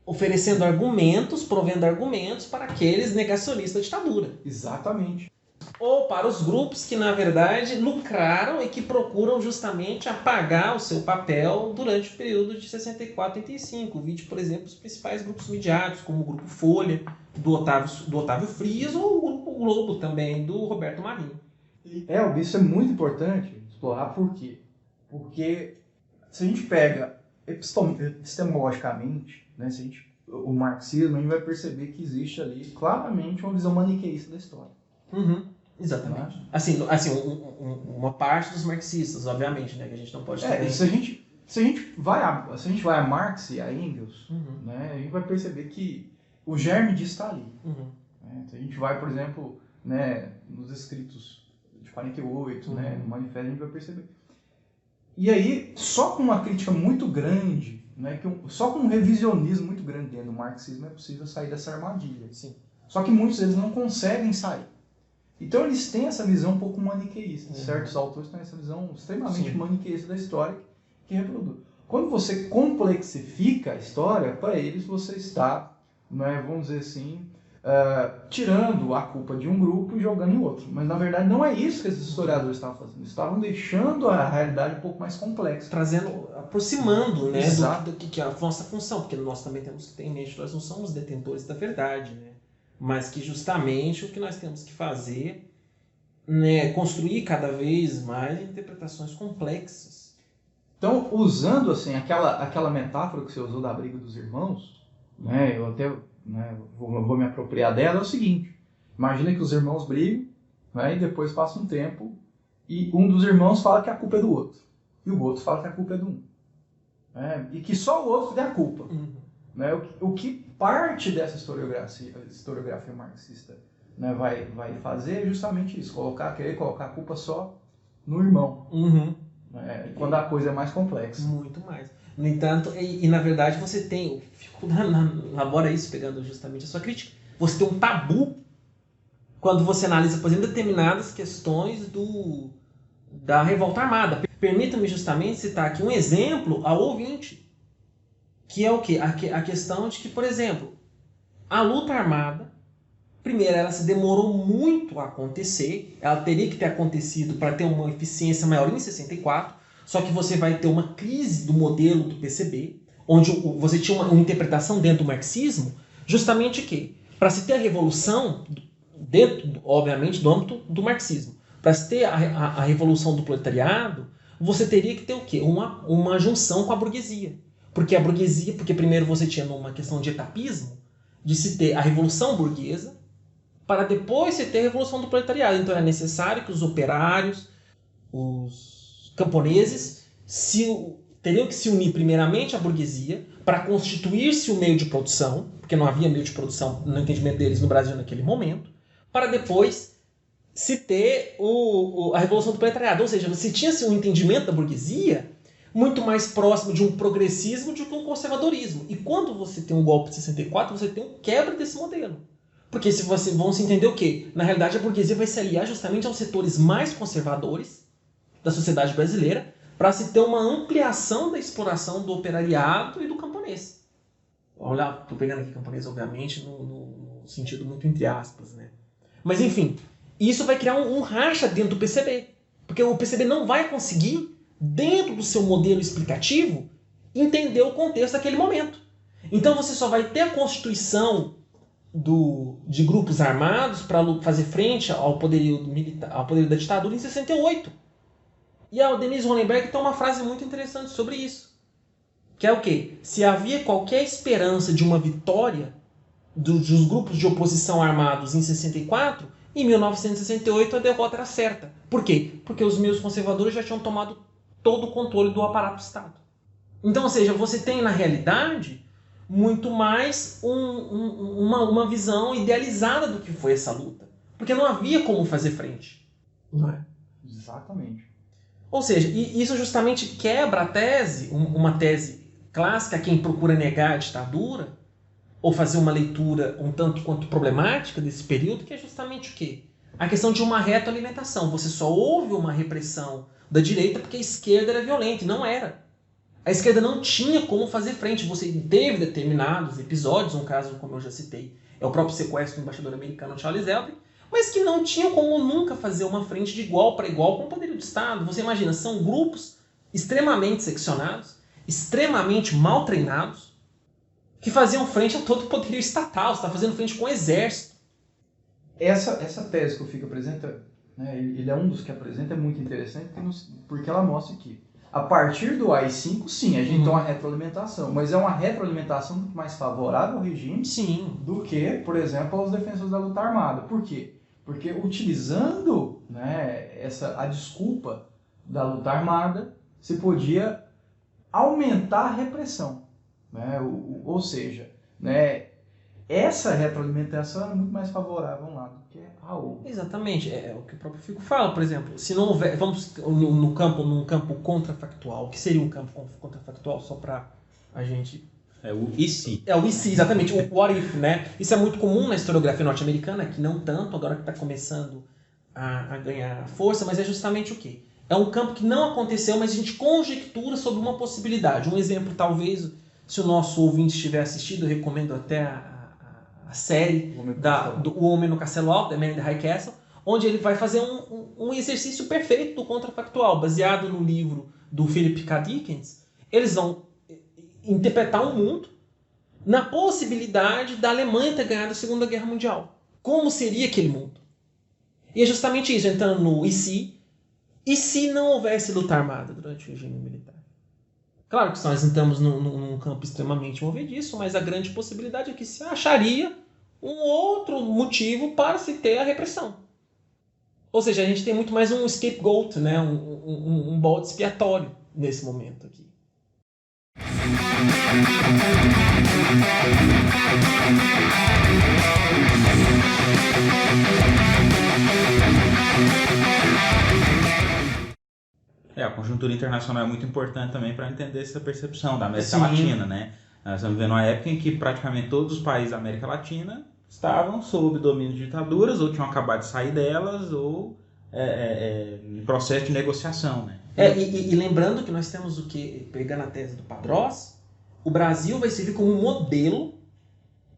oferecendo argumentos, provendo argumentos para aqueles negacionistas da ditadura. Exatamente. Ou para os grupos que, na verdade, lucraram e que procuram justamente apagar o seu papel durante o período de 64 e 85. Vide, por exemplo, os principais grupos midiáticos, como o Grupo Folha, do Otávio Frias, ou o Grupo Globo também, do Roberto Marinho. Isso é muito importante explorar. Por quê? Porque se a gente pega epistemologicamente, né, o marxismo, a gente vai perceber que existe ali claramente uma visão maniqueísta da história. Uhum, exatamente. Assim, uma parte dos marxistas, obviamente, né, que a gente não pode também... Se a gente vai a Marx e a Engels, né, a gente vai perceber que o germe disso está ali. Né? Se a gente vai, por exemplo, né, nos escritos de 48, né, no manifesto, a gente vai perceber. E aí, só com uma crítica muito grande, né, só com um revisionismo muito grande dentro do marxismo é possível sair dessa armadilha. Sim. Só que muitos deles não conseguem sair. Então eles têm essa visão um pouco maniqueísta. Certos autores têm essa visão extremamente maniqueísta da história que reproduz. Quando você complexifica a história, para eles você está, né, vamos dizer assim, tirando a culpa de um grupo e jogando em outro. Mas na verdade não é isso que esses historiadores estavam fazendo. Eles estavam deixando a realidade um pouco mais complexa. Aproximando, né, do que é a nossa função. Porque nós também temos que ter em mente, nós não somos detentores da verdade, né? Mas que justamente o que nós temos que fazer, né, é construir cada vez mais interpretações complexas. Então, usando assim, aquela metáfora que você usou da briga dos irmãos, né, eu até vou me apropriar dela, é o seguinte: imagina que os irmãos brigam, né, e depois passa um tempo e um dos irmãos fala que a culpa é do outro, e o outro fala que a culpa é do um, né, e que só o outro tem a culpa. Né, o que parte dessa historiografia marxista, né, vai fazer é justamente isso, querer colocar a culpa só no irmão, né, quando a coisa é mais complexa. Muito mais. No entanto, e na verdade você tem, elabora isso pegando justamente a sua crítica, você tem um tabu quando você analisa, por exemplo, determinadas questões da revolta armada. Permita-me justamente citar aqui um exemplo ao ouvinte, que é o quê? A questão de que, por exemplo, a luta armada, primeiro, ela se demorou muito a acontecer, ela teria que ter acontecido para ter uma eficiência maior em 64, só que você vai ter uma crise do modelo do PCB, onde você tinha uma interpretação dentro do marxismo, justamente que, para se ter a revolução, obviamente, do âmbito do marxismo, para se ter a revolução do proletariado, você teria que ter o quê? Uma junção com a burguesia. Porque primeiro você tinha uma questão de etapismo, de se ter a revolução burguesa, para depois se ter a Revolução do Proletariado. Então é necessário que os operários, os camponeses, teriam que se unir primeiramente à burguesia para constituir-se o meio de produção, porque não havia meio de produção no entendimento deles no Brasil naquele momento, para depois se ter a Revolução do Proletariado. Ou seja, você tinha-se um entendimento da burguesia muito mais próximo de um progressismo do que um conservadorismo. E quando você tem um golpe de 64, você tem um quebra desse modelo. Porque se você vão se entender o quê? Na realidade, a burguesia vai se aliar justamente aos setores mais conservadores da sociedade brasileira para se ter uma ampliação da exploração do operariado e do camponês. Olha, estou pegando aqui camponês, obviamente, no sentido muito entre aspas, né? Mas, enfim, isso vai criar um racha dentro do PCB. Porque o PCB não vai conseguir, dentro do seu modelo explicativo, entender o contexto daquele momento. Então você só vai ter a constituição de grupos armados para fazer frente ao poderio da ditadura em 68. E a Denise Hollenberg tem uma frase muito interessante sobre isso. Que é o quê? Se havia qualquer esperança de uma vitória dos grupos de oposição armados em 64, em 1968 a derrota era certa. Por quê? Porque os meios conservadores já tinham tomado todo o controle do aparato do Estado. Então, ou seja, você tem na realidade muito mais uma visão idealizada do que foi essa luta. Porque não havia como fazer frente. Não é? Exatamente. Ou seja, isso justamente quebra a tese, uma tese clássica, quem procura negar a ditadura, ou fazer uma leitura um tanto quanto problemática desse período, que é justamente o quê? A questão de uma retroalimentação. Você só houve uma repressão da direita porque a esquerda era violenta, e não era. A esquerda não tinha como fazer frente. Você teve determinados episódios, um caso, como eu já citei, é o próprio sequestro do embaixador americano Charles Elby, mas que não tinham como nunca fazer uma frente de igual para igual com o poder do Estado. Você imagina, são grupos extremamente seccionados, extremamente mal treinados, que faziam frente a todo o poderio estatal. Você está fazendo frente com o exército. Essa tese que o Fico apresenta, né, ele é um dos que apresenta, é muito interessante, porque ela mostra que a partir do AI-5, sim, a gente tem uma retroalimentação, mas é uma retroalimentação muito mais favorável ao regime do que, por exemplo, aos defensores da luta armada. Por quê? Porque utilizando, né, a desculpa da luta armada, se podia aumentar a repressão. Né? Ou seja, né, essa retroalimentação é muito mais favorável a um lado do que a outra. Exatamente, é o que o próprio Fico fala, por exemplo, se não houver, vamos num campo contrafactual. O que seria um campo contrafactual, só para a gente... É o e se. É o e se, exatamente, o what if, né? Isso é muito comum na historiografia norte-americana, que não tanto, agora que está começando a ganhar força, mas é justamente o quê? É um campo que não aconteceu, mas a gente conjectura sobre uma possibilidade. Um exemplo, talvez, se o nosso ouvinte estiver assistido, eu recomendo até a série do O Homem no Castelo Alto, The Man in the High Castle, onde ele vai fazer um exercício perfeito do contrafactual, baseado no livro do Philip K. Dickens. Eles vão interpretar um mundo na possibilidade da Alemanha ter ganhado a Segunda Guerra Mundial. Como seria aquele mundo? E é justamente isso, entrando no e se não houvesse luta armada durante o regime militar? Claro que nós entramos num campo extremamente movediço, mas a grande possibilidade é que se acharia um outro motivo para se ter a repressão. Ou seja, a gente tem muito mais um scapegoat, né? um bode expiatório nesse momento aqui. A conjuntura internacional é muito importante também para entender essa percepção da América Latina, né? Nós estamos vivendo uma época em que praticamente todos os países da América Latina estavam sob domínio de ditaduras, ou tinham acabado de sair delas, ou em processo de negociação, né? E lembrando que nós temos o que, pegando a tese do Padrós, o Brasil vai servir como modelo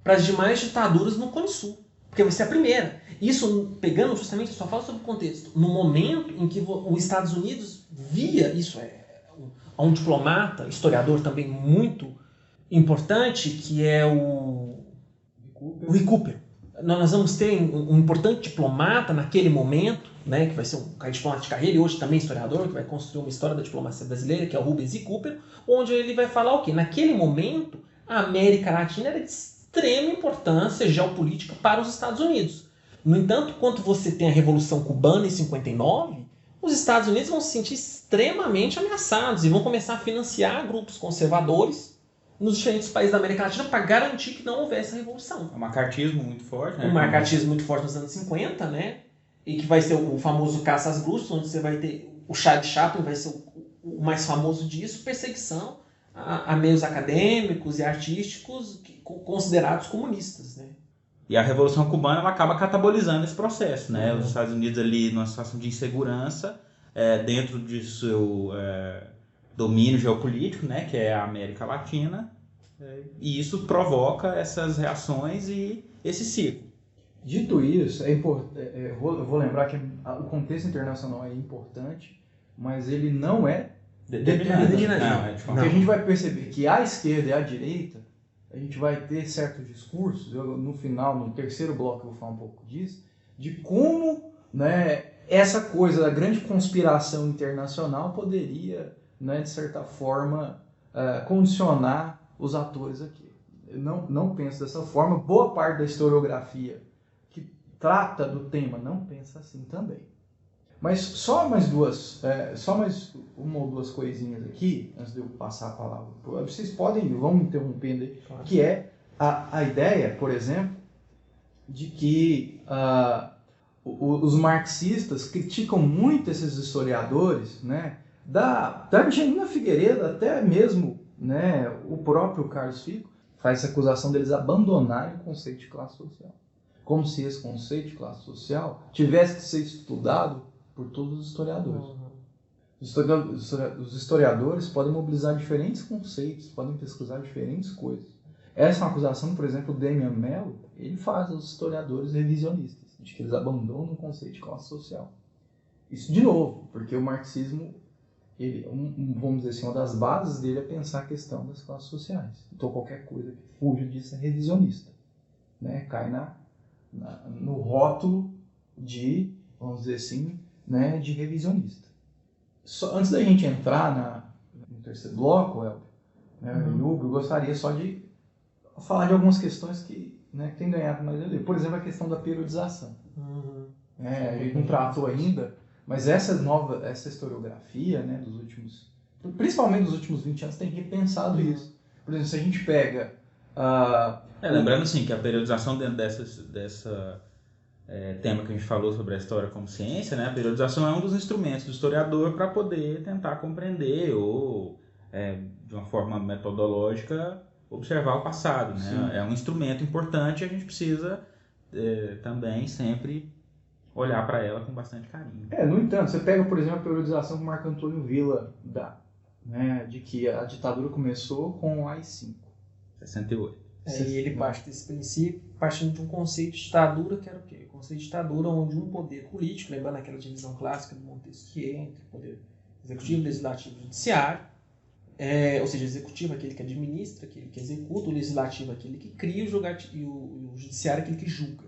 para as demais ditaduras no Cone Sul, porque vai ser a primeira. Isso, pegando justamente, eu só falo sobre o contexto, no momento em que os Estados Unidos via isso, um diplomata, historiador também muito importante, que é o Lee Cooper. Nós vamos ter um importante diplomata naquele momento, né, que vai ser um diplomata de carreira e hoje também historiador, que vai construir uma história da diplomacia brasileira, que é o Rubens E. Cooper, onde ele vai falar o quê? Naquele momento, a América Latina era de extrema importância geopolítica para os Estados Unidos. No entanto, quando você tem a Revolução Cubana em 59, os Estados Unidos vão se sentir extremamente ameaçados e vão começar a financiar grupos conservadores nos diferentes países da América Latina para garantir que não houvesse a revolução. É um macartismo muito forte, né? Um macartismo muito forte nos anos 50, né? E que vai ser o famoso caça às bruxas, onde você vai ter o Charlie Chaplin, vai ser o mais famoso disso, perseguição a meios acadêmicos e artísticos considerados comunistas, né? E a Revolução Cubana ela acaba catabolizando esse processo, né? Os Estados Unidos ali numa situação de insegurança, dentro de seu domínio geopolítico, né? Que é a América Latina, e isso provoca essas reações e esse ciclo. Dito isso, eu vou lembrar que o contexto internacional é importante, mas ele não é determinante. Porque a gente vai perceber que à esquerda e à direita, a gente vai ter certos discursos, no final, no terceiro bloco eu vou falar um pouco disso, de como, né, essa coisa da grande conspiração internacional poderia, né, de certa forma, condicionar os atores aqui. Eu não penso dessa forma. Boa parte da historiografia que trata do tema não pensa assim também. Mas só mais uma ou duas coisinhas aqui, antes de eu passar a palavra. Vocês vão me interrompendo aí, claro. Que é a ideia, por exemplo, de que os marxistas criticam muito esses historiadores, né, da Argentina Figueiredo até mesmo, né, o próprio Carlos Fico faz essa acusação deles abandonarem o conceito de classe social. Como se esse conceito de classe social tivesse que ser estudado por todos os historiadores. Os historiadores podem mobilizar diferentes conceitos, podem pesquisar diferentes coisas. Essa é uma acusação, por exemplo, o Damian Mello, ele faz aos historiadores revisionistas, de que eles abandonam o conceito de classe social. Isso, de novo, porque o marxismo, vamos dizer assim, uma das bases dele é pensar a questão das classes sociais. Então qualquer coisa que fuja disso é revisionista, né? Cai no rótulo de, vamos dizer assim, né, de revisionista. Antes da gente entrar no terceiro bloco, Elber, né, eu gostaria só de falar de algumas questões que tem ganhado mais ali. Por exemplo, a questão da periodização. A gente não tratou ainda, mas essa historiografia, né, principalmente dos últimos 20 anos, tem repensado isso. Por exemplo, se a gente pega... lembrando assim, que a periodização dentro dessa tema que a gente falou sobre a história como ciência, né? A periodização é um dos instrumentos do historiador para poder tentar compreender ou, de uma forma metodológica, observar o passado, né? Sim. É um instrumento importante e a gente precisa também sempre olhar para ela com bastante carinho. No entanto, você pega, por exemplo, a periodização que o Marco Antônio Villa dá, né? De que a ditadura começou com o AI-5. 68. E ele parte desse princípio, partindo de um conceito de ditadura, que era o quê? O conceito de ditadura onde um poder político, lembrando aquela divisão clássica do Montesquieu entre poder executivo, legislativo e judiciário, ou seja, executivo é aquele que administra, aquele que executa, o legislativo é aquele que cria, e o judiciário é aquele que julga.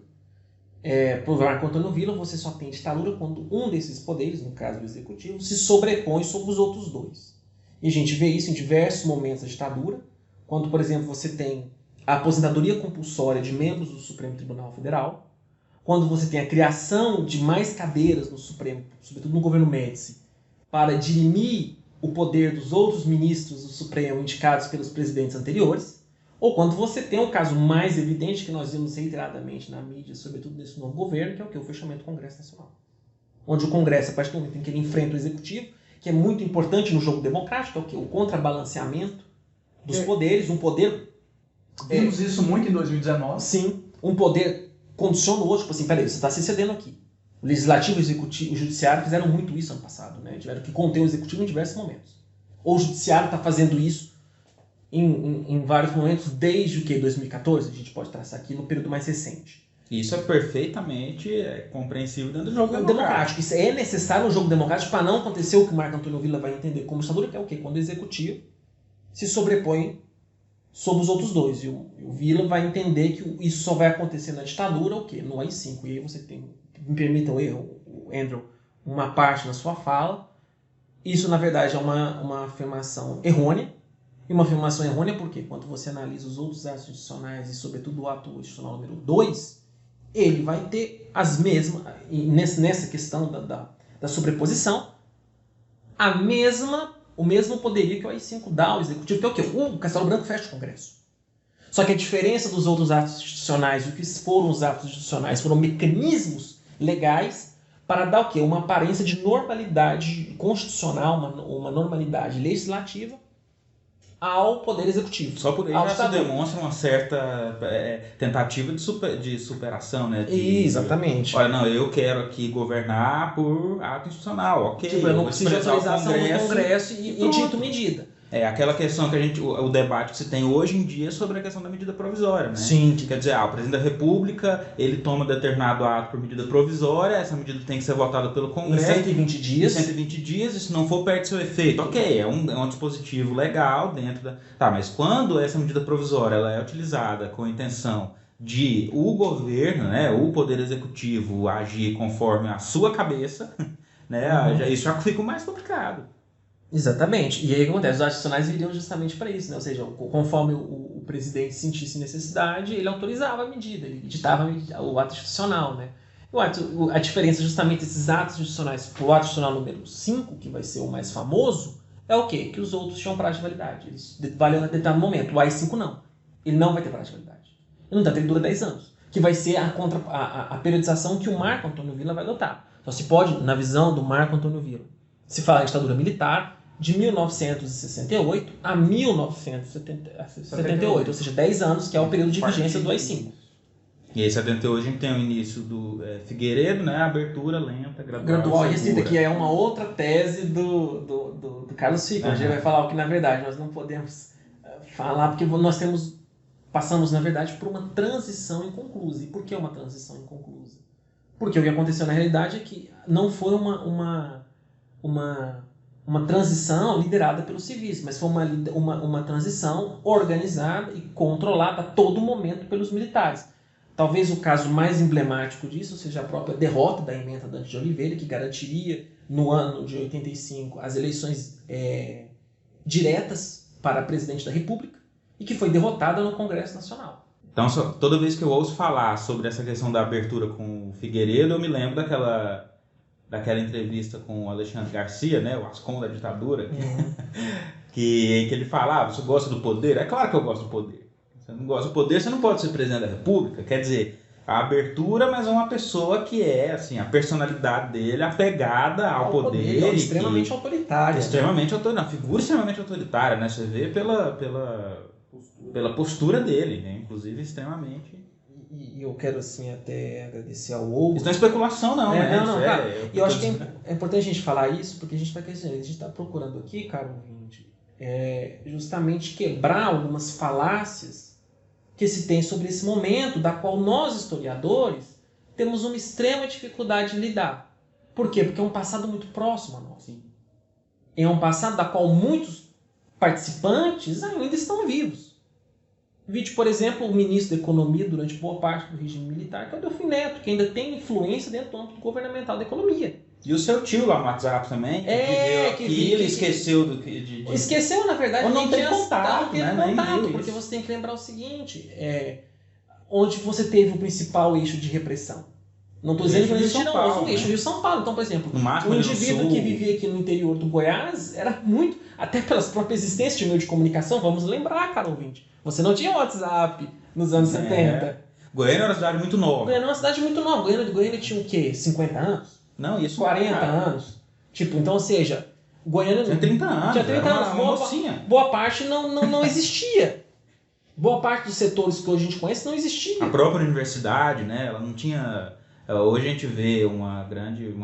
Por Marco Antônio Villa, você só tem ditadura quando um desses poderes, no caso do executivo, se sobrepõe sobre os outros dois. E a gente vê isso em diversos momentos da ditadura, quando, por exemplo, você tem a aposentadoria compulsória de membros do Supremo Tribunal Federal, quando você tem a criação de mais cadeiras no Supremo, sobretudo no governo Médici, para dirimir o poder dos outros ministros do Supremo indicados pelos presidentes anteriores, ou quando você tem o caso mais evidente que nós vimos reiteradamente na mídia, sobretudo nesse novo governo, que é o quê? O fechamento do Congresso Nacional. Onde o Congresso, a partir do momento em que ele enfrenta o Executivo, que é muito importante no jogo democrático, é o quê? O contrabalanceamento dos poderes, um poder... Vimos isso muito em 2019. Sim, um poder condiciona o outro, tipo assim, peraí, você está se excedendo aqui. O Legislativo, o Executivo, o Judiciário fizeram muito isso ano passado, né? Tiveram que conter o Executivo em diversos momentos. Ou o Judiciário está fazendo isso em vários momentos, desde o que? 2014, a gente pode traçar aqui no período mais recente. Isso é perfeitamente compreensível dentro do jogo democrático. Isso é necessário no jogo democrático para não acontecer o que o Marco Antônio Villa vai entender como ditadura, que é o quê? Quando o Executivo se sobrepõe sobre os outros dois. E o Villa vai entender que isso só vai acontecer na ditadura, o quê? No AI-5. E aí você tem, me permita o erro, Andrew, uma parte na sua fala. Isso, na verdade, é uma afirmação errônea. E uma afirmação errônea porque, quando você analisa os outros atos institucionais e, sobretudo, o ato institucional número 2, ele vai ter as mesmas, nessa questão da sobreposição, o mesmo poderio que o AI-5 dá ao executivo, que é o quê? O Castelo Branco fecha o Congresso. Só que a diferença dos outros atos institucionais, o que foram os atos institucionais, foram mecanismos legais para dar o quê? Uma aparência de normalidade constitucional, uma normalidade legislativa ao Poder Executivo. Só por aí já se demonstra uma certa tentativa de superação, né? Exatamente. Olha, não, eu quero aqui governar por ato institucional, ok. Tipo, eu não preciso de autorização do Congresso e dito medida. Aquela questão que o debate que se tem hoje em dia sobre a questão da medida provisória, né? Sim. Quer dizer, o presidente da República, ele toma determinado ato por medida provisória, essa medida tem que ser votada pelo Congresso. Em 120 dias. Em 120 dias, e se não for, perde seu efeito. Ok, é um dispositivo legal dentro da... Tá, mas quando essa medida provisória ela é utilizada com a intenção de o governo, né, o Poder Executivo agir conforme a sua cabeça, né, isso já fica mais complicado. Exatamente. E aí o que acontece? Os atos institucionais viriam justamente para isso, né? Ou seja, conforme o presidente sentisse necessidade, ele autorizava a medida, ele editava o ato institucional, né? A diferença justamente desses atos institucionais para o ato institucional número 5, que vai ser o mais famoso, é o quê? Que os outros tinham prazo de validade. Eles valem a determinado momento. O AI-5 não. Ele não vai ter prazo de validade. No entanto, ele dura 10 anos. Que vai ser a periodização que o Marco Antônio Villa vai adotar. Então se pode, na visão do Marco Antônio Villa, se falar em ditadura militar, de 1968 a 1978, ou seja, 10 anos, que é o período de vigência do AI-5. E aí, 78, a gente tem o início do Figueiredo, né? A abertura lenta, gradual e restrita, que é uma outra tese do Carlos Fico. A gente vai falar o que, na verdade, nós não podemos falar, porque nós passamos, na verdade, por uma transição inconclusa. E por que uma transição inconclusa? Porque o que aconteceu na realidade é que não foi uma transição liderada pelos civis, mas foi uma transição organizada e controlada a todo momento pelos militares. Talvez o caso mais emblemático disso seja a própria derrota da emenda Dante de Oliveira, que garantiria, no ano de 85, as eleições diretas para presidente da República, e que foi derrotada no Congresso Nacional. Então, toda vez que eu ouço falar sobre essa questão da abertura com o Figueiredo, eu me lembro daquela entrevista com o Alexandre Garcia, né, o Ascom da ditadura, que ele falava, você gosta do poder? É claro que eu gosto do poder. Você não gosta do poder, você não pode ser presidente da República. Quer dizer, a abertura, mas é uma pessoa que é, assim, a personalidade dele apegada ao poder. Extremamente autoritária. Extremamente autoritária. Uma figura extremamente autoritária, né? Você vê pela postura dele, né? Inclusive extremamente... E eu quero, assim, até agradecer ao Hugo. Isso não é especulação, não, né? Não, cara. E eu acho que é importante a gente falar isso, porque a gente vai questionar. A gente está procurando aqui, caro ouvinte, justamente quebrar algumas falácias que se tem sobre esse momento, da qual nós, historiadores, temos uma extrema dificuldade de lidar. Por quê? Porque é um passado muito próximo a nós. Sim. É um passado da qual muitos participantes ainda estão vivos. Vide, por exemplo, o ministro da Economia durante boa parte do regime militar, que é o Delfim Neto, que ainda tem influência dentro do âmbito governamental da economia. E o seu tio lá no WhatsApp também, que ele esqueceu Esqueceu, na verdade, ou não tem contato, porque você tem que lembrar o seguinte, onde você teve o principal eixo de repressão. Não estou dizendo que não existe, não, mas o eixo de São Paulo. Então, por exemplo, o indivíduo que vivia aqui no interior do Goiás era muito, até pelas próprias existências de meio de comunicação, vamos lembrar, cara ouvinte, você não tinha WhatsApp nos anos 70. Goiânia era uma cidade muito nova. Goiânia era uma cidade muito nova. Goiânia tinha o quê? 50 anos? Não, isso 40 anos. Tipo, então, ou seja, Goiânia... Tinha 30 anos. Tinha 30 anos. Uma mocinha. Boa parte não existia. Boa parte dos setores que hoje a gente conhece não existia. A própria universidade, né? Ela não tinha... Hoje a gente vê uma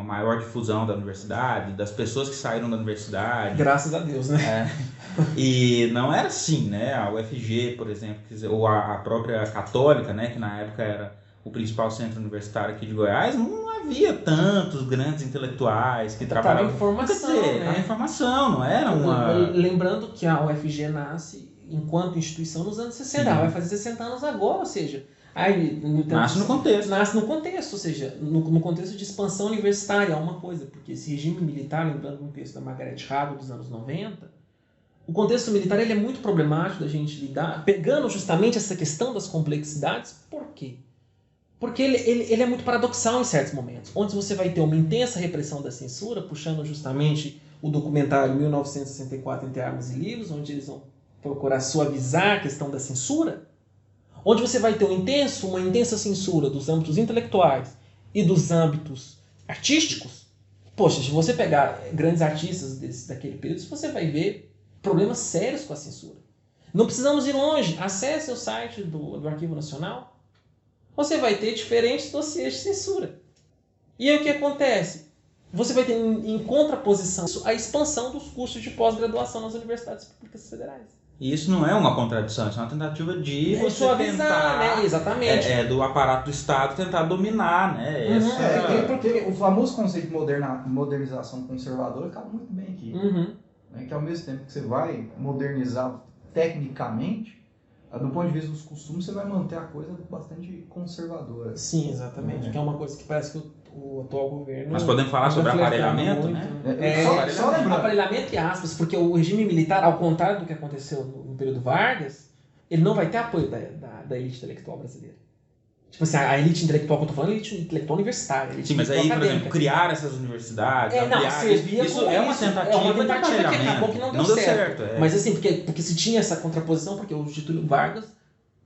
maior difusão da universidade, das pessoas que saíram da universidade. Graças a Deus, né? E não era assim, né? A UFG, por exemplo, ou a própria Católica, né? Que na época era o principal centro universitário aqui de Goiás, não havia tantos grandes intelectuais que trabalhavam... Informação, né? Informação, não era uma... Lembrando que a UFG nasce enquanto instituição nos anos 60, ela vai fazer 60 anos agora, ou seja... Nasce no contexto. Nasce no contexto, ou seja, no contexto de expansão universitária, é uma coisa, porque esse regime militar, lembrando o contexto da Margaret Hago dos anos 90, o contexto militar ele é muito problemático da gente lidar, pegando justamente essa questão das complexidades. Por quê? Porque ele é muito paradoxal em certos momentos, onde você vai ter uma intensa repressão da censura, puxando justamente o documentário 1964 Entre Armas e Livros, onde eles vão procurar suavizar a questão da censura, onde você vai ter uma intensa censura dos âmbitos intelectuais e dos âmbitos artísticos. Poxa, se você pegar grandes artistas daquele período, você vai ver problemas sérios com a censura. Não precisamos ir longe. Acesse o site do Arquivo Nacional. Você vai ter diferentes dossiês de censura. E aí o que acontece? Você vai ter em contraposição a expansão dos cursos de pós-graduação nas universidades públicas federais. E isso não é uma contradição, isso é uma tentativa de você suavizar, tentar, né? Exatamente. Do aparato do Estado tentar dominar, né? Porque o famoso conceito de modernização conservadora cabe muito bem aqui. Né? Que ao mesmo tempo que você vai modernizar tecnicamente, do ponto de vista dos costumes, você vai manter a coisa bastante conservadora. Sim, exatamente. Que é uma coisa que parece que o atual governo... Nós podemos falar sobre aparelhamento, muito, né? Só lembrando. Aparelhamento e aspas, porque o regime militar, ao contrário do que aconteceu no período Vargas, ele não vai ter apoio da elite intelectual brasileira. Tipo assim, a elite intelectual que eu tô falando é a elite intelectual universitária. Sim, mas aí, por exemplo, criar essas universidades, isso é uma tentativa que acabou que não deu certo. Mas assim, porque se tinha essa contraposição, porque o Getúlio Vargas,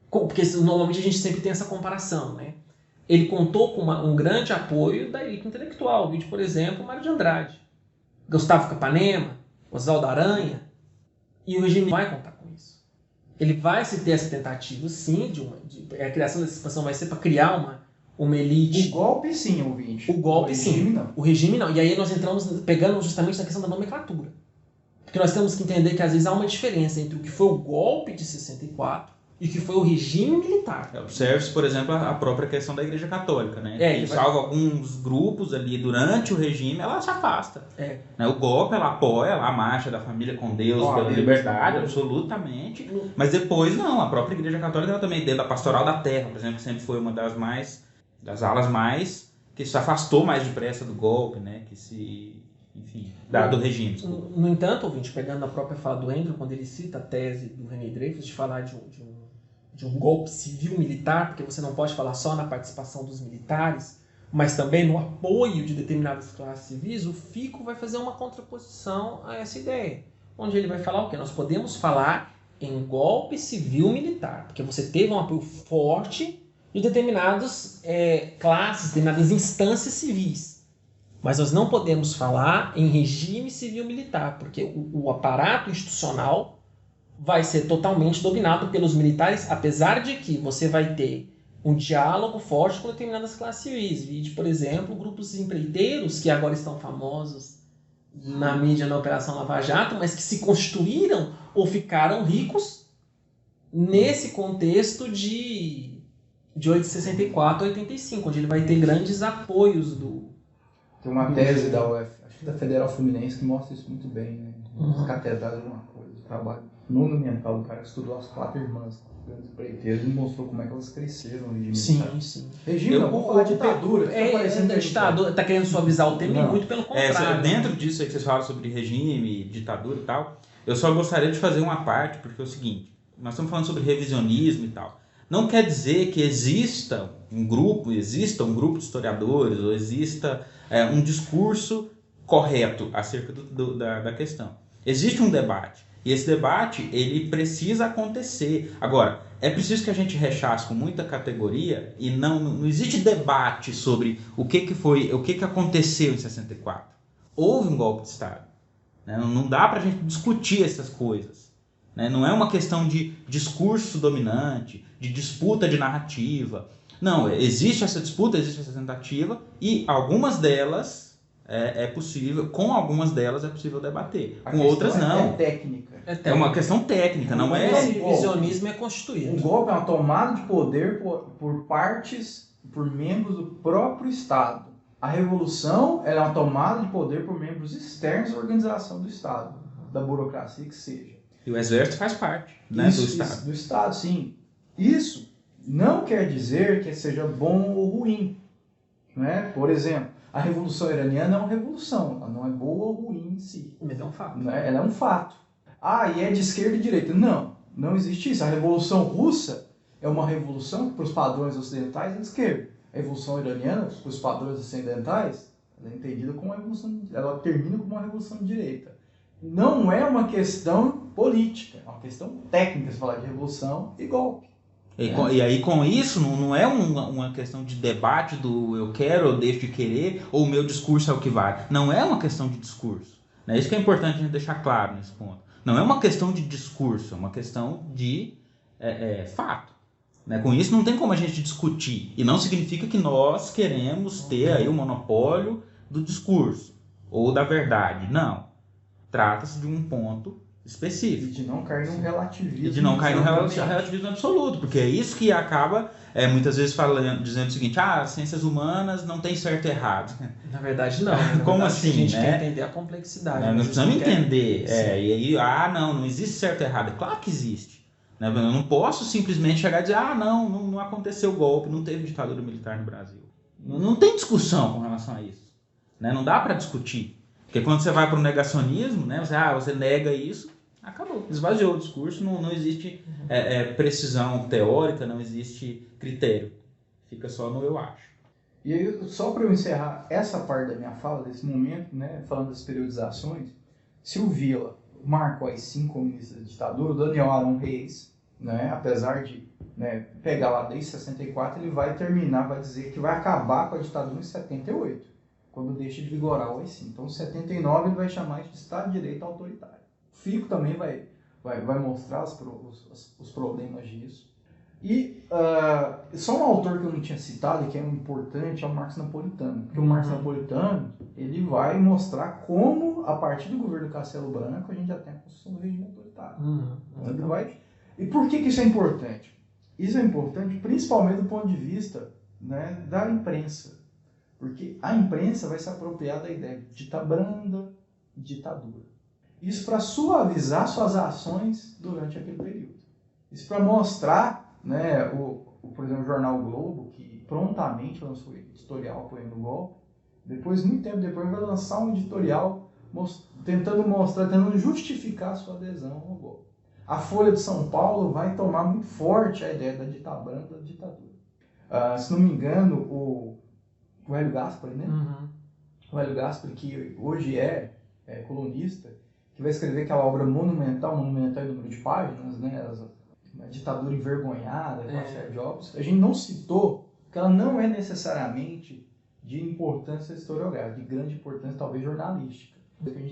porque normalmente a gente sempre tem essa comparação, né? Ele contou com um grande apoio da elite intelectual, vídeo, por exemplo, Mário de Andrade, Gustavo Capanema, Oswaldo Aranha, e o regime vai contar com isso. Ele vai se ter essa tentativa, sim, a criação dessa expansão vai ser para criar uma elite. O golpe, sim, ouvinte. O golpe, sim. Regime, não. O regime, não. E aí nós entramos pegando justamente na questão da nomenclatura. Porque nós temos que entender que às vezes há uma diferença entre o que foi o golpe de 64 e o que foi o regime militar. Observe-se, por exemplo, a própria questão da Igreja Católica, né? Que salvo alguns grupos ali durante o regime, ela se afasta. Né? O golpe, ela apoia a marcha da família com Deus, pela liberdade, absolutamente. Mas depois, não. A própria Igreja Católica, ela também, dentro da Pastoral da Terra, por exemplo, que sempre foi uma das alas mais, que se afastou mais depressa do golpe, né? Do regime. No entanto, ouvinte, pegando a própria fala do Andrew, quando ele cita a tese do René Dreyfus de falar de um golpe civil-militar, porque você não pode falar só na participação dos militares, mas também no apoio de determinadas classes civis, o Fico vai fazer uma contraposição a essa ideia, onde ele vai falar o quê? Nós podemos falar em golpe civil-militar, porque você teve um apoio forte de determinadas classes, determinadas instâncias civis. Mas nós não podemos falar em regime civil-militar, porque o aparato institucional vai ser totalmente dominado pelos militares, apesar de que você vai ter um diálogo forte com determinadas classes civis. Vide, por exemplo, grupos empreiteiros que agora estão famosos na mídia na Operação Lava Jato, mas que se constituíram ou ficaram ricos nesse contexto de 64 a 85, onde ele vai ter grandes apoios do... Tem uma tese da UF, acho que da Federal Fluminense, que mostra isso muito bem, né? As catedrais de uma coisa, o trabalho monumental do cara que estudou as 4 irmãs grandes empreiteiras e mostrou como é que elas cresceram no regime militar. Sim. Regime, não, vamos falar de ditadura. Ditadura, tá querendo suavizar o tema e muito pelo contrário. Dentro disso aí que vocês falam sobre regime, ditadura e tal, eu só gostaria de fazer uma parte, porque é o seguinte, nós estamos falando sobre revisionismo e tal. Não quer dizer que exista um grupo de historiadores, ou exista um discurso correto acerca da questão. Existe um debate. E esse debate, ele precisa acontecer. Agora, é preciso que a gente rechace com muita categoria e não existe debate sobre o que aconteceu em 64. Houve um golpe de Estado. Né? Não dá para a gente discutir essas coisas. Né? Não é uma questão de discurso dominante, de disputa de narrativa. Não, existe essa disputa, existe essa tentativa e algumas delas com algumas delas é possível debater. Com outras não. É técnica. É uma questão técnica, não é... O revisionismo é constituído. Um golpe é uma tomada de poder por membros do próprio Estado. A revolução é uma tomada de poder por membros externos da organização do Estado, da burocracia que seja. E o exército faz parte, né, do Estado. Do Estado, sim. Isso não quer dizer que seja bom ou ruim. Né? Por exemplo, a Revolução Iraniana é uma revolução. Ela não é boa ou ruim em si. Mas é um fato. Né? Ela é um fato. E é de esquerda e direita. Não existe isso. A Revolução Russa é uma revolução que, para os padrões ocidentais, é de esquerda. a Revolução Iraniana, os padrões ocidentais, ela é entendida como uma revolução, ela termina como uma revolução de direita. Não é uma questão política, é uma questão técnica, se falar de revolução e golpe. E aí com isso não é uma questão de debate do eu quero ou deixo de querer, ou o meu discurso é o que vale. Não é uma questão de discurso. Né? Isso que é importante a gente deixar claro nesse ponto. Não é uma questão de discurso, é uma questão de fato. Né? Com isso não tem como a gente discutir. E não significa que nós queremos ter aí o monopólio do discurso ou da verdade. Não. Trata-se de um ponto específico. E de não cair num relativismo. E de não cair num relativismo absoluto, porque é isso que acaba, muitas vezes, dizendo o seguinte, as ciências humanas não tem certo e errado. Na verdade, não. Como assim? A gente né? quer entender a complexidade. Nós precisamos entender. E aí, não existe certo e errado. Claro que existe. Né? Eu não posso simplesmente chegar e dizer, não aconteceu golpe, não teve ditadura militar no Brasil. Não tem discussão com relação a isso. Né? Não dá para discutir. Porque quando você vai para o negacionismo, né, você nega isso, acabou, esvaziou o discurso, não existe precisão teórica, não existe critério. Fica só no eu acho. E aí, só para eu encerrar essa parte da minha fala, desse momento, né, falando das periodizações, se o Villa marcou as 5 comunistas da ditadura, o Daniel Arão Reis, né, apesar de pegar lá desde 64, ele vai dizer que vai acabar com a ditadura em 78. Quando deixa de vigorar o AI-5. Então, em 79 ele vai chamar isso de Estado de Direito Autoritário. O Fico também vai mostrar os problemas disso. E só um autor que eu não tinha citado e que é importante é o Marx Napolitano. Porque o Marx Napolitano ele vai mostrar como, a partir do governo Castelo Branco, a gente já tem a construção do regime autoritário. E por que isso é importante? Isso é importante principalmente do ponto de vista, né, da imprensa. Porque a imprensa vai se apropriar da ideia de ditabranda e ditadura. Isso para suavizar suas ações durante aquele período. Isso para mostrar, né, por exemplo, o jornal o Globo, que prontamente lançou um editorial apoiando o golpe, muito tempo depois vai lançar um editorial tentando justificar a sua adesão ao golpe. A Folha de São Paulo vai tomar muito forte a ideia da ditabranda da ditadura. Se não me engano, o Hélio Gaspari, né? O Hélio Gaspari, que hoje é colunista, que vai escrever aquela obra monumental em número de páginas, né? A ditadura envergonhada, com a Sérgio Jobs. A gente não citou que ela não é necessariamente de importância historiográfica, de grande importância, talvez, jornalística.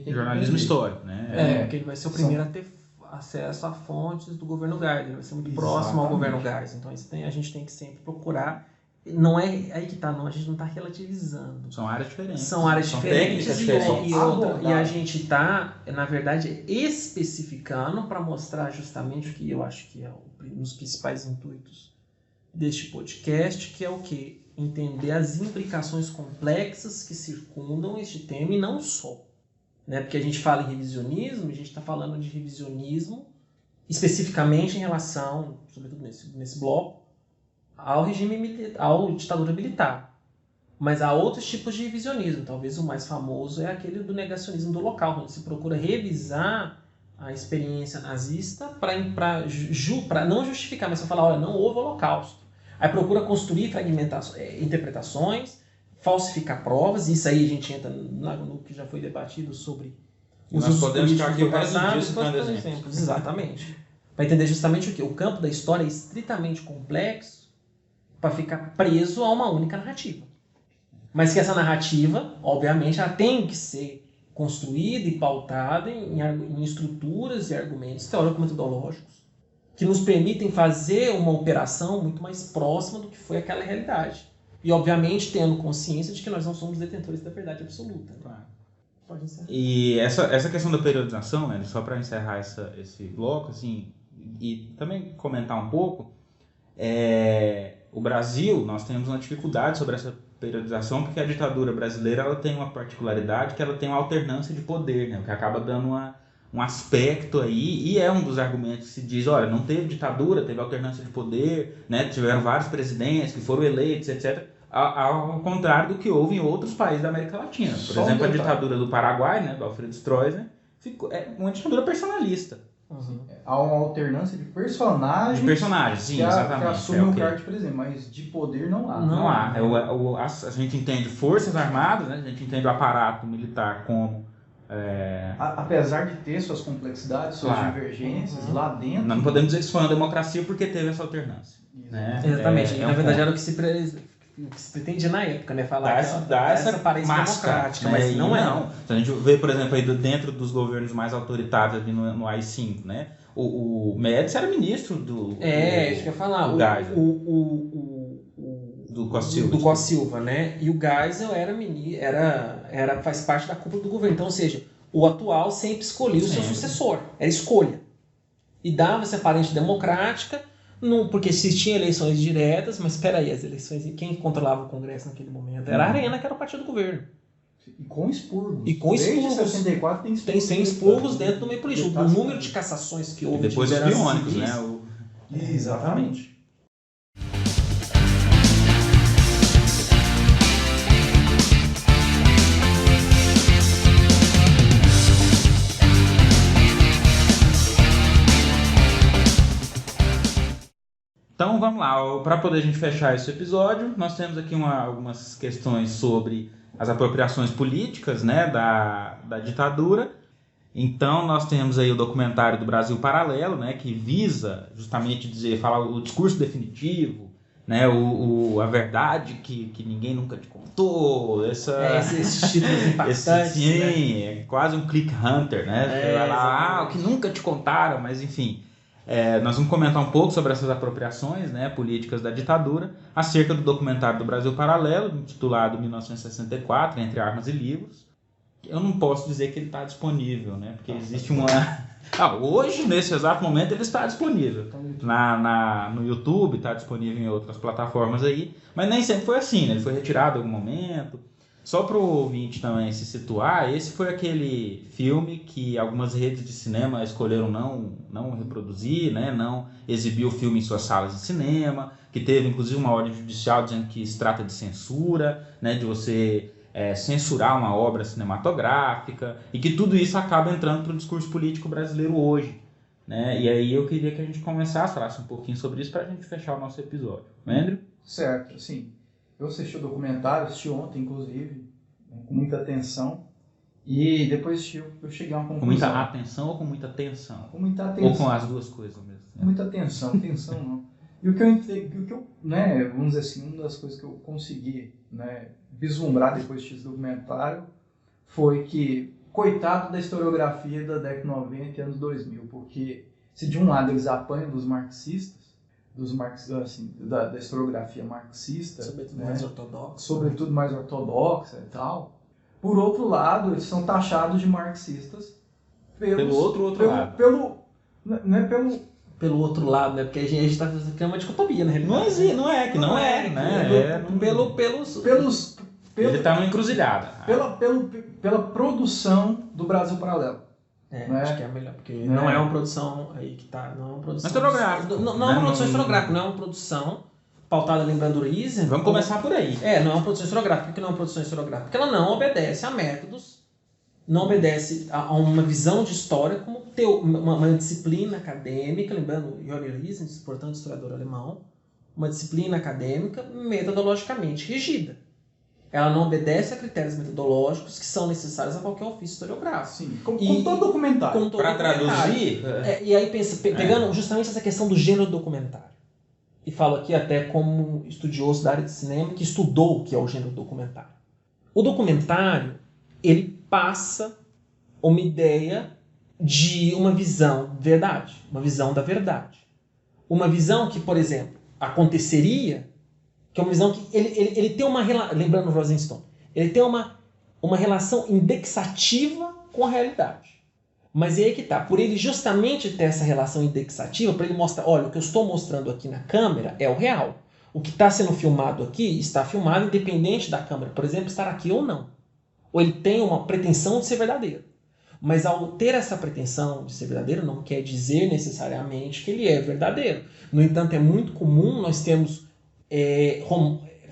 Jornalismo histórico, né? Porque ele vai ser o primeiro a ter acesso a fontes do governo Geisel, ele vai ser muito próximo ao governo Geisel. Então a gente tem que sempre procurar. Não é aí que está, não. A gente não está relativizando. São áreas diferentes. São áreas diferentes técnicas e a gente está, na verdade, especificando para mostrar justamente o que eu acho que é um dos principais intuitos deste podcast, que é o quê? Entender as implicações complexas que circundam este tema e não só. Né? Porque a gente fala em revisionismo, a gente está falando de revisionismo especificamente em relação, sobretudo nesse bloco, ao regime militar, à ditadura militar. Mas há outros tipos de revisionismo. Talvez o mais famoso é aquele do negacionismo do Holocausto, onde se procura revisar a experiência nazista para não justificar, mas só falar, olha, não houve Holocausto. Aí procura construir interpretações, falsificar provas, e isso aí a gente entra no que já foi debatido sobre os usos políticos do passado, exemplos. Exatamente. Para entender justamente o que? O campo da história é estritamente complexo para ficar preso a uma única narrativa. Mas que essa narrativa, obviamente, ela tem que ser construída e pautada em estruturas e argumentos teórico-metodológicos que nos permitem fazer uma operação muito mais próxima do que foi aquela realidade. E, obviamente, tendo consciência de que nós não somos detentores da verdade absoluta. Né? Claro. Pode encerrar. E essa questão da periodização, né, só para encerrar esse bloco, assim, e também comentar um pouco, o Brasil, nós temos uma dificuldade sobre essa periodização, porque a ditadura brasileira ela tem uma particularidade que ela tem uma alternância de poder, né, que acaba dando um aspecto aí, e é um dos argumentos que se diz, olha, não teve ditadura, teve alternância de poder, né, tiveram vários presidentes que foram eleitos, etc., ao contrário do que houve em outros países da América Latina. Por exemplo, a ditadura do Paraguai, né, do Alfredo Stroessner, é uma ditadura personalista. Há uma alternância de personagens. De personagens, sim, exatamente. Que assumem o cargo de presidente, mas de poder não há. Não há. A gente entende forças armadas, né? A gente entende o aparato militar como... Apesar de ter suas complexidades, suas divergências lá dentro... Não podemos dizer que isso foi uma democracia porque teve essa alternância. Né? Exatamente. Na verdade era o que se pretendia na época, né? Falar dá essa aparência democrática, mas não é. Não. Então, a gente vê, por exemplo, aí dentro dos governos mais autoritários ali no AI-5, né? O Médici era ministro do... isso que eu ia falar. Do Geisel. Do Costa Silva, né? E o Geisel faz parte da cúpula do governo. Então, ou seja, o atual sempre escolhia o seu sucessor. Era escolha. E dava-se aparência democrática, porque se tinha eleições diretas, mas espera aí, as eleições, quem controlava o Congresso naquele momento? Era a Arena, que era o partido do governo. E com expurgos. Desde 64 tem expurgos dentro do meio político. O número de cassações que houve... E depois os biônicos, né? Exatamente. Então vamos lá, para poder a gente fechar esse episódio, nós temos aqui algumas questões sobre as apropriações políticas, né, da ditadura. Então nós temos aí o documentário do Brasil Paralelo, né, que visa justamente falar o discurso definitivo, né, a verdade que ninguém nunca te contou, esses títulos impactantes. Sim, né? É quase um click hunter, né? Você vai lá, o que nunca te contaram, mas enfim... nós vamos comentar um pouco sobre essas apropriações, né, políticas da ditadura, acerca do documentário do Brasil Paralelo, intitulado 1964, Entre Armas e Livros. Eu não posso dizer que ele está disponível, né, porque existe uma... hoje, nesse exato momento, ele está disponível no YouTube, está disponível em outras plataformas aí, mas nem sempre foi assim, né? Ele foi retirado em algum momento. Só para o ouvinte também se situar, esse foi aquele filme que algumas redes de cinema escolheram não reproduzir, né? Não exibir o filme em suas salas de cinema, que teve inclusive uma ordem judicial dizendo que se trata de censura, né? De você censurar uma obra cinematográfica, e que tudo isso acaba entrando para o discurso político brasileiro hoje. Né? E aí eu queria que a gente começasse a falar um pouquinho sobre isso para a gente fechar o nosso episódio. Andrew? Certo, sim. Eu assisti o documentário, assisti ontem, inclusive, com muita atenção. E depois eu cheguei a uma conclusão. Com muita atenção ou com muita tensão? Com muita atenção. Ou com as duas coisas mesmo? Com muita atenção, tensão não. E o que eu né, vamos dizer assim, uma das coisas que eu consegui, né, vislumbrar depois de assistir esse documentário foi que, coitado da historiografia da década de 90 e anos 2000, porque se de um lado eles apanham dos marxistas, assim, da historiografia marxista, sobretudo, né, mais ortodoxa. Sobretudo mais ortodoxa e tal. Por outro lado, eles são taxados de marxistas pelo outro lado. Pelo outro lado, né? Porque a gente está criando uma dicotomia, né? Não é, né? Ele está numa encruzilhada. Pela produção do Brasil Paralelo. Né? Acho que é melhor, porque não é uma produção aí que tá. Não é uma produção historiográfica. Não é uma produção historiográfica, não é uma produção pautada lembrando o Eisen. Vamos começar por aí. Não é uma produção historiográfica. Por que não é uma produção historiográfica? Porque ela não obedece a métodos, não obedece a uma visão de história como uma disciplina acadêmica, lembrando Jörg Eisen, importante historiador alemão, uma disciplina acadêmica metodologicamente rígida. Ela não obedece a critérios metodológicos que são necessários a qualquer ofício historiográfico. Sim, como todo documentário. Para traduzir... E aí pegando justamente essa questão do gênero documentário. E falo aqui até como estudioso da área de cinema que estudou o que é o gênero documentário. O documentário, ele passa uma ideia de uma visão de verdade, uma visão da verdade. Uma visão que, por exemplo, aconteceria... que é uma visão que ele tem uma relação, lembrando Rosenstone, ele tem uma relação indexativa com a realidade. Mas é aí que tá, por ele justamente ter essa relação indexativa, para ele mostrar, olha, o que eu estou mostrando aqui na câmera é o real. O que está sendo filmado aqui está filmado independente da câmera, por exemplo, estar aqui ou não. Ou ele tem uma pretensão de ser verdadeiro. Mas ao ter essa pretensão de ser verdadeiro, não quer dizer necessariamente que ele é verdadeiro. No entanto, é muito comum nós termos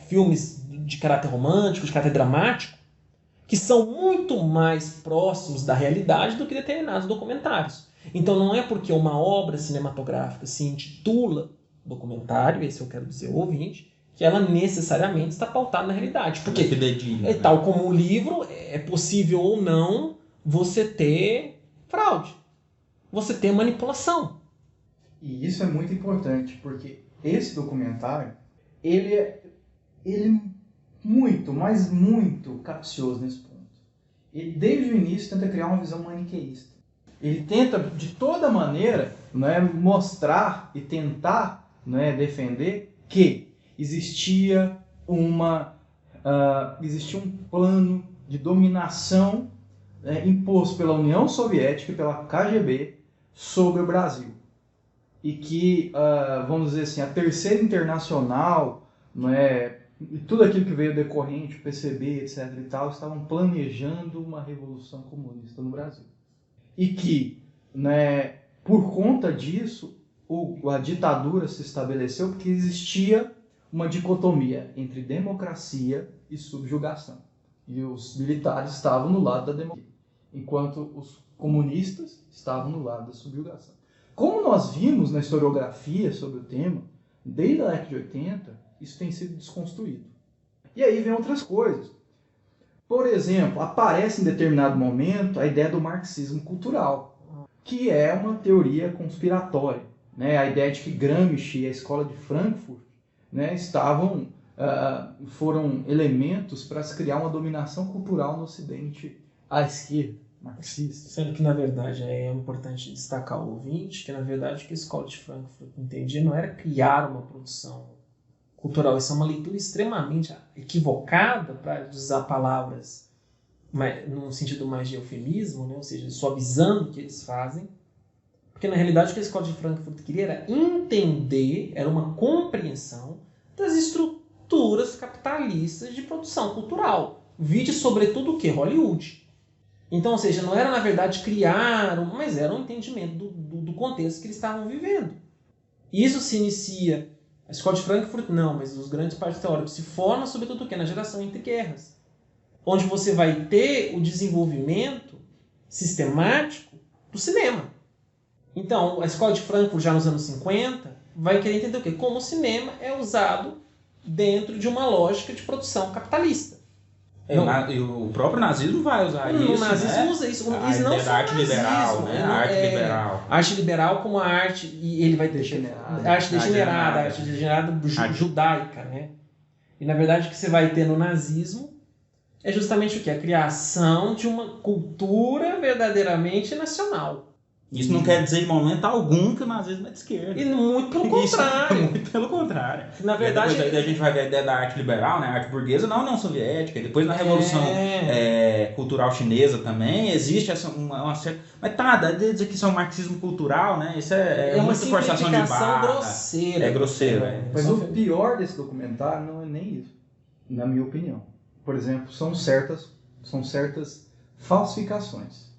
filmes de caráter romântico, de caráter dramático, que são muito mais próximos da realidade do que determinados documentários. Então não é porque uma obra cinematográfica se intitula documentário, esse eu quero dizer ao ouvinte, que ela necessariamente está pautada na realidade. Porque, tal como o livro, é possível ou não você ter fraude, você ter manipulação. E isso é muito importante, porque esse documentário, ele é muito, mas muito capcioso nesse ponto. Ele, desde o início, tenta criar uma visão maniqueísta. Ele tenta, de toda maneira, mostrar e tentar defender que existia um plano de dominação imposto pela União Soviética e pela KGB sobre o Brasil. E que, vamos dizer assim, a Terceira Internacional, e tudo aquilo que veio decorrente, o PCB, etc. e tal, estavam planejando uma revolução comunista no Brasil. E que, por conta disso, a ditadura se estabeleceu porque existia uma dicotomia entre democracia e subjugação. E os militares estavam no lado da democracia, enquanto os comunistas estavam no lado da subjugação. Como nós vimos na historiografia sobre o tema, desde a década de 80, isso tem sido desconstruído. E aí vem outras coisas. Por exemplo, aparece em determinado momento a ideia do marxismo cultural, que é uma teoria conspiratória. A ideia de que Gramsci e a escola de Frankfurt foram elementos para se criar uma dominação cultural no Ocidente à esquerda, marxista. Sendo que, na verdade, é importante destacar ao ouvinte que, na verdade, o que a escola de Frankfurt entendia não era criar uma produção cultural. Isso é uma leitura extremamente equivocada, para usar palavras num sentido mais de eufemismo, ou seja, suavizando o que eles fazem. Porque, na realidade, o que a escola de Frankfurt queria era entender, era uma compreensão das estruturas capitalistas de produção cultural. Vide, sobretudo, o que? Hollywood. Então, ou seja, não era, na verdade, criar, mas era um entendimento do contexto que eles estavam vivendo. Isso se inicia... A escola de Frankfurt não, mas os grandes partidos teóricos se formam, sobretudo, o quê? Na geração entre guerras. Onde você vai ter o desenvolvimento sistemático do cinema. Então, a escola de Frankfurt, já nos anos 50, vai querer entender o quê? Como o cinema é usado dentro de uma lógica de produção capitalista. E o próprio nazismo vai usar isso. O nazismo usa isso. A ideia da arte liberal, A arte liberal. A arte liberal como a arte... E ele vai ter a arte degenerada judaica, E, na verdade, o que você vai ter no nazismo é justamente o quê? A criação de uma cultura verdadeiramente nacional. Isso não quer dizer, em momento algum, que o nazismo é de esquerda. E muito pelo contrário. Muito pelo contrário. Na verdade... Depois a gente vai ver a ideia da arte liberal, a arte burguesa na União Soviética, e depois na Revolução Cultural Chinesa também, existe uma certa... Mas dá dizer que isso é um marxismo cultural, Isso é uma forçação de barra. Grosseira. É grosseiro, Mas o pior desse documentário não é nem isso, na minha opinião. Por exemplo, são certas falsificações.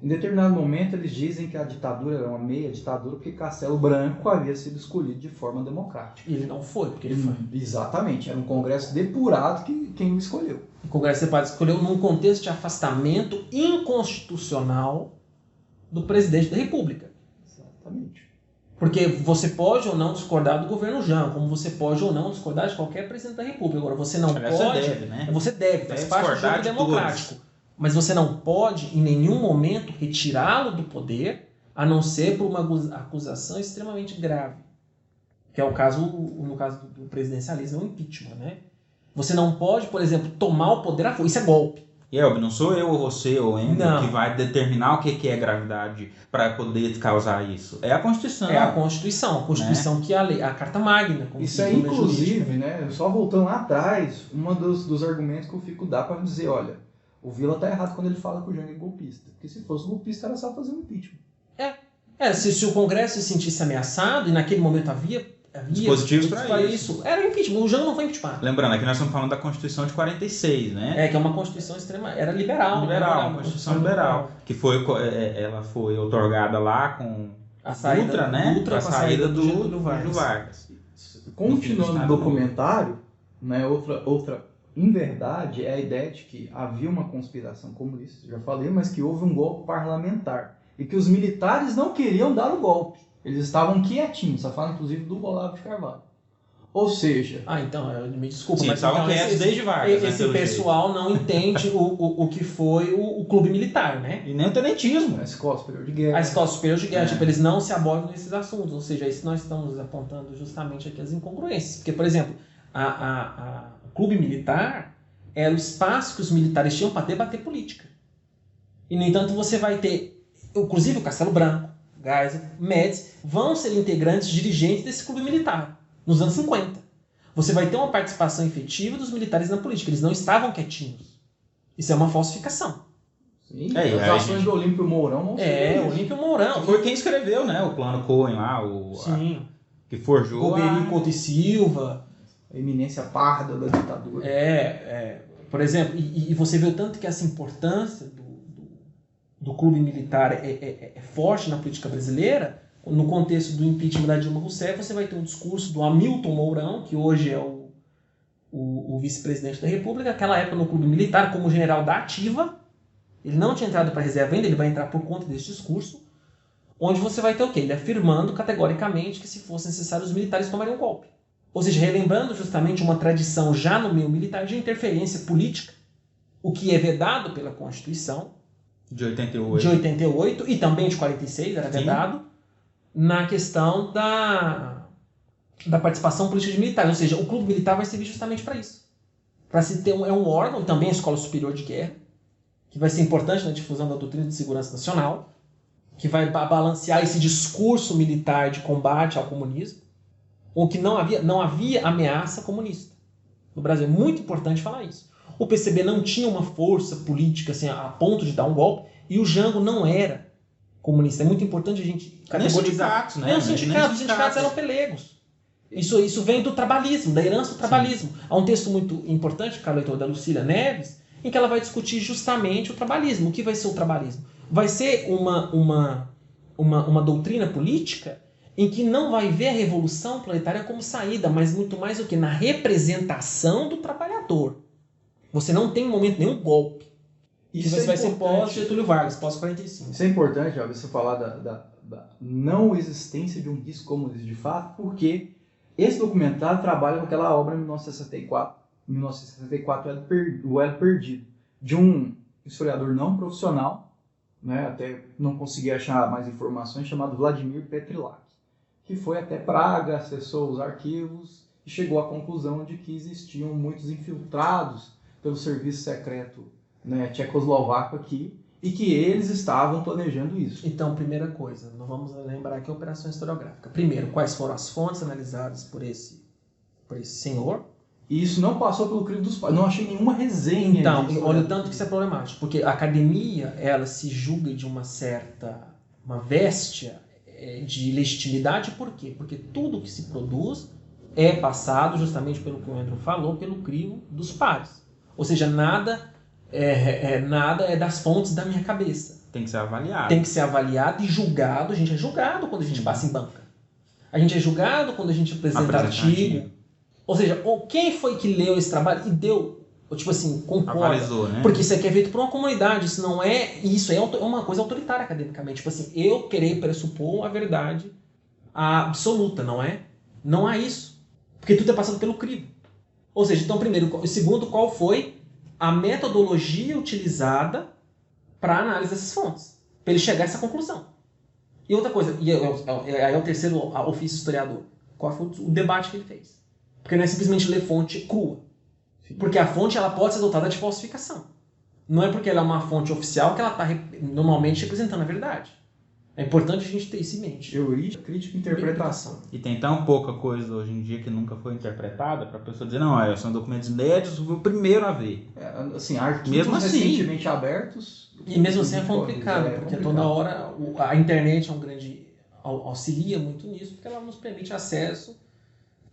Em determinado momento, eles dizem que a ditadura era uma meia ditadura porque Castelo Branco havia sido escolhido de forma democrática. E ele não foi, porque ele foi. Exatamente, era um congresso depurado que quem o escolheu. O congresso depurado escolheu num contexto de afastamento inconstitucional do presidente da República. Exatamente. Porque você pode ou não discordar do governo Jean, como você pode ou não discordar de qualquer presidente da República. Agora, você não pode... Você deve, faz parte do jogo democrático. Todos. Mas você não pode, em nenhum momento, retirá-lo do poder, a não ser por uma acusação extremamente grave. Que é o caso, no caso do presidencialismo, é o impeachment, Você não pode, por exemplo, tomar o poder à força. Isso é golpe. E não sou eu ou você ou Ender que vai determinar o que é gravidade para poder causar isso. É a Constituição. É a Constituição. A Constituição que é a lei, a Carta Magna. Isso é, inclusive, só voltando lá atrás, um dos argumentos que eu fico dá para dizer, olha, o Vila tá errado quando ele fala que o Jânio é golpista. Porque se fosse golpista, era só fazer um impeachment. Se o Congresso se sentisse ameaçado, e naquele momento havia dispositivos para isso, era impeachment. O Jânio não foi impeachment. Lembrando, aqui nós estamos falando da Constituição de 46, que é uma Constituição extrema... Era liberal. Uma Constituição liberal. Que ela foi otorgada lá com a saída, a saída do Vargas. Continuando no documentário, outra inverdade é a ideia de que havia uma conspiração comunista, já falei, mas que houve um golpe parlamentar. e que os militares não queriam dar o golpe. Eles estavam quietinhos, só fala inclusive do Olavo de Carvalho. Ou seja... então, me desculpa, Sim, mas estavam então, quietos desde Vargas. esse pessoal não entende o que foi o clube militar, né? E nem o tenentismo. A Escola Superior de Guerra. A Escola Superior de Guerra, tipo, eles não se abordam nesses assuntos. Ou seja, isso nós estamos apontando justamente aqui as incongruências. Porque, por exemplo, o clube militar era o espaço que os militares tinham para debater política. E, no entanto, você vai ter, inclusive o Castelo Branco, Geisel, Médici, vão ser integrantes, dirigentes desse clube militar, nos anos 50. Você vai ter uma participação efetiva dos militares na política. Eles não estavam quietinhos. Isso é uma falsificação. Sim, as ações do Olímpio Mourão não o Olímpio Mourão. Que foi quem escreveu, né? O plano Cohen lá, que forjou Goberi Couto e Silva. A eminência parda da ditadura. Por exemplo, e você vê o tanto que essa importância do clube militar é forte na política brasileira. No contexto do impeachment da Dilma Rousseff, você vai ter um discurso do Hamilton Mourão, que hoje é o vice-presidente da República, naquela época no clube militar, como general da ativa. Ele não tinha entrado para a reserva ainda, ele vai entrar por conta desse discurso, onde você vai ter o quê? Ele afirmando categoricamente que se fosse necessário os militares tomariam um golpe. Ou seja, relembrando justamente uma tradição já no meio militar de interferência política, o que é vedado pela Constituição de 88 e também de 46 era vedado, na questão da participação política de militares. Ou seja, o clube militar vai servir justamente para isso. Para se ter um órgão, também a Escola Superior de Guerra, que vai ser importante na difusão da doutrina de segurança nacional, que vai balancear esse discurso militar de combate ao comunismo, ou que não havia ameaça comunista. No Brasil é muito importante falar isso. O PCB não tinha uma força política assim, a ponto de dar um golpe, e o Jango não era comunista. É muito importante a gente categorizar. Nem os sindicatos eram pelegos. Isso vem do trabalhismo, da herança do trabalhismo. Há um texto muito importante, Carlos Leitor, da Lucília Neves, em que ela vai discutir justamente o trabalhismo. O que vai ser o trabalhismo? Vai ser uma doutrina política em que não vai ver a revolução proletária como saída, mas muito mais o que? Na representação do trabalhador. Você não tem em momento nenhum golpe. Isso vai ser pós-Getúlio Vargas, pós-45. Isso é importante, já você falar da não existência de um risco comunista de fato, porque esse documentário trabalha com aquela obra em 1964, O Elo Perdido, de um historiador não profissional, né, até não consegui achar mais informações, chamado Vladimir Petrilac, que foi até Praga, acessou os arquivos e chegou à conclusão de que existiam muitos infiltrados pelo serviço secreto, né, tchecoslovaco aqui, e que eles estavam planejando isso. Então, primeira coisa, nós vamos lembrar aqui a operação historiográfica. Primeiro, quais foram as fontes analisadas por esse senhor? E isso não passou pelo crivo dos pais. Não achei nenhuma resenha. Então, olha o tanto que isso é problemático. Porque a academia, ela se julga de uma véstia de legitimidade. Por quê? Porque tudo que se produz é passado, justamente pelo que o Andrew falou, pelo crivo dos pares. Ou seja, nada é das fontes da minha cabeça. Tem que ser avaliado. Tem que ser avaliado e julgado. A gente é julgado quando a gente passa em banca. A gente é julgado quando a gente apresenta artigo. Ou seja, quem foi que leu esse trabalho e deu, tipo assim, concorda? Avalizou, né? Porque isso aqui é feito por uma comunidade. Isso é uma coisa autoritária academicamente. Tipo assim, eu querer pressupor a verdade absoluta, não é? Não há isso. Porque tudo é passado pelo crivo. Ou seja, então, primeiro, segundo, qual foi a metodologia utilizada para análise dessas fontes, para ele chegar a essa conclusão. E outra coisa, aí é o terceiro ofício historiador, qual foi o debate que ele fez? Porque não é simplesmente ler fonte crua, porque a fonte ela pode ser dotada de falsificação. Não é porque ela é uma fonte oficial que ela está normalmente representando a verdade. É importante a gente ter isso em mente. Teoria, crítica e interpretação. E tem tão pouca coisa hoje em dia que nunca foi interpretada para a pessoa dizer, não, são documentos inéditos, fui o primeiro a ver. Assim, arquivos recentemente abertos. E mesmo assim é complicado, porque toda hora a internet é um grande auxilia muito nisso, porque ela nos permite acesso,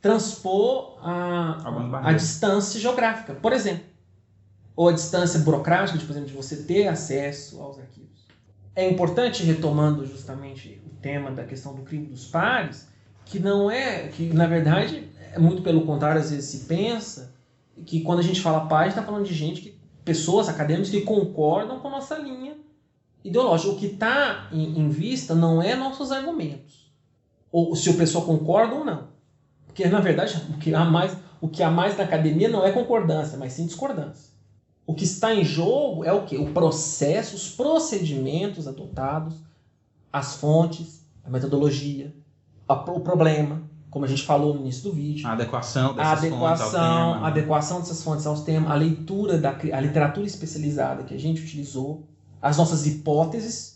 transpor a distância geográfica, por exemplo. Ou a distância burocrática, por exemplo, de você ter acesso aos arquivos. É importante, retomando justamente o tema da questão do crivo dos pares, que na verdade, é muito pelo contrário, às vezes se pensa que quando a gente fala pares, está falando de pessoas acadêmicas que concordam com a nossa linha ideológica. O que está em vista não é nossos argumentos, ou se o pessoal concorda ou não. Porque, na verdade, o que há mais na academia não é concordância, mas sim discordância. O que está em jogo é o quê? O processo, os procedimentos adotados, as fontes, a metodologia, o problema, como a gente falou no início do vídeo. A adequação dessas fontes ao tema. A adequação dessas fontes aos temas, a leitura a literatura especializada que a gente utilizou, as nossas hipóteses,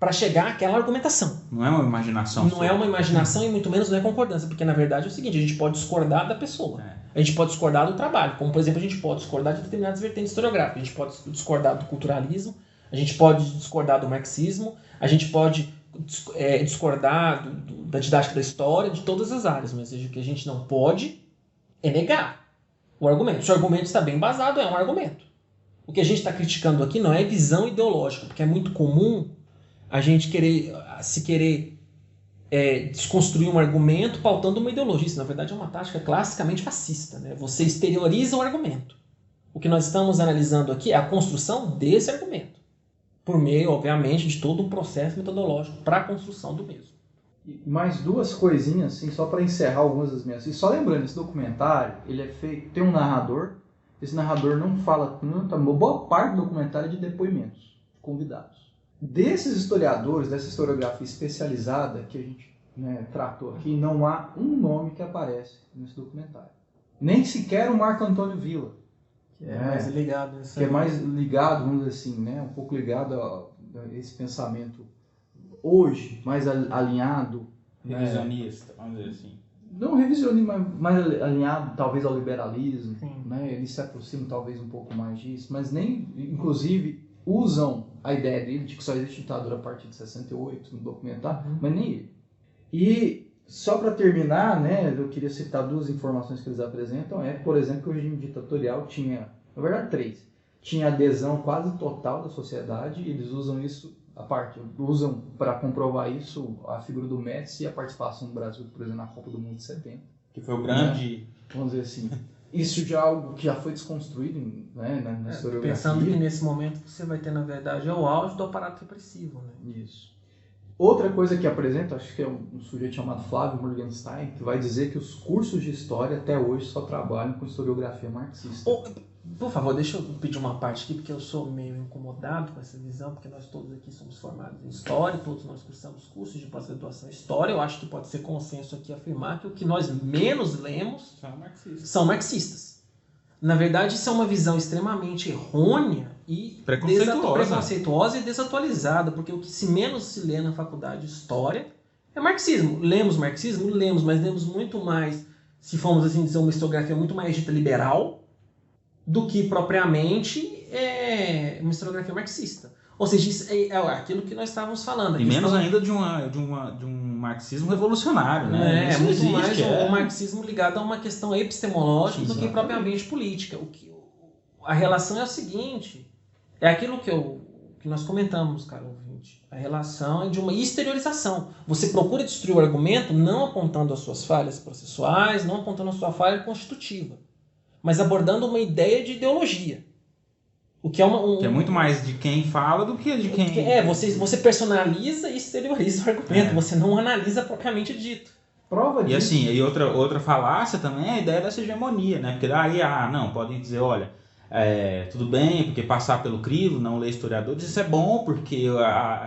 para chegar àquela argumentação. Não é uma imaginação. Não é uma imaginação e muito menos não é concordância, porque na verdade é o seguinte, a gente pode discordar da pessoa, a gente pode discordar do trabalho, como por exemplo a gente pode discordar de determinadas vertentes historiográficas, a gente pode discordar do culturalismo, a gente pode discordar do marxismo, a gente pode discordar da didática da história, de todas as áreas, mas o que a gente não pode é negar o argumento. Se o argumento está bem embasado, é um argumento. O que a gente está criticando aqui não é visão ideológica, porque é muito comum a gente querer desconstruir um argumento pautando uma ideologia. Isso, na verdade, é uma tática classicamente fascista, né? Você exterioriza o argumento. O que nós estamos analisando aqui é a construção desse argumento, por meio, obviamente, de todo um processo metodológico para a construção do mesmo. E mais duas coisinhas, assim, só para encerrar algumas das minhas. E só lembrando, esse documentário, ele é feito, tem um narrador, esse narrador não fala tanto, uma boa parte do documentário é de depoimentos, convidados. Desses historiadores, dessa historiografia especializada que a gente tratou aqui, não há um nome que aparece nesse documentário. Nem sequer o Marco Antônio Villa. Que é mais ligado. Que é mais ligado, vamos dizer assim, né? Um pouco ligado a esse pensamento hoje, mais alinhado. Revisionista, vamos dizer assim. Não revisionista, mas mais alinhado talvez ao liberalismo. Né? Ele se aproxima talvez um pouco mais disso, mas nem, inclusive, usam a ideia dele de que só existe ditadura a partir de 68 no documentário, mas nem ele. E só para terminar, né, eu queria citar duas informações que eles apresentam. Por exemplo, que o regime ditatorial tinha, na verdade, 3. Tinha adesão quase total da sociedade, e eles usam isso, usam para comprovar isso a figura do Médici e a participação do Brasil, por exemplo, na Copa do Mundo de 70. Que foi o grande... Vamos dizer assim... Isso já é algo que já foi desconstruído, né, na historiografia. Pensando que nesse momento você vai ter, na verdade, o auge do aparato repressivo. Né? Isso. Outra coisa que apresenta, acho que é um sujeito chamado Flávio Morgenstein, que vai dizer que os cursos de história até hoje só trabalham com historiografia marxista. Por favor, deixa eu pedir uma parte aqui, porque eu sou meio incomodado com essa visão, porque nós todos aqui somos formados em História, todos nós cursamos cursos de pós-graduação em História. Eu acho que pode ser consenso aqui afirmar que o que nós menos lemos são marxistas. Na verdade, isso é uma visão extremamente errônea e preconceituosa e desatualizada, porque o que menos se lê na faculdade de História é marxismo. Lemos marxismo? Lemos, mas lemos muito mais, se formos assim dizer, uma historiografia muito mais dita liberal, do que propriamente uma historiografia marxista. Ou seja, isso é aquilo que nós estávamos falando. E menos ainda de um marxismo revolucionário, né? Isso muito existe, mais um marxismo ligado a uma questão epistemológica do que propriamente política. A relação é o seguinte, é aquilo que nós comentamos, cara ouvinte. A relação é de uma exteriorização. Você procura destruir o argumento não apontando as suas falhas processuais, não apontando a sua falha constitutiva, mas abordando uma ideia de ideologia. O que é que é muito mais de quem fala do que de quem... Você personaliza e exterioriza o argumento, você não analisa propriamente dito. Prova disso. E assim, e outra falácia também é a ideia dessa hegemonia, né? Porque daí, podem dizer, olha, tudo bem, porque passar pelo crivo, não ler historiadores, isso é bom, porque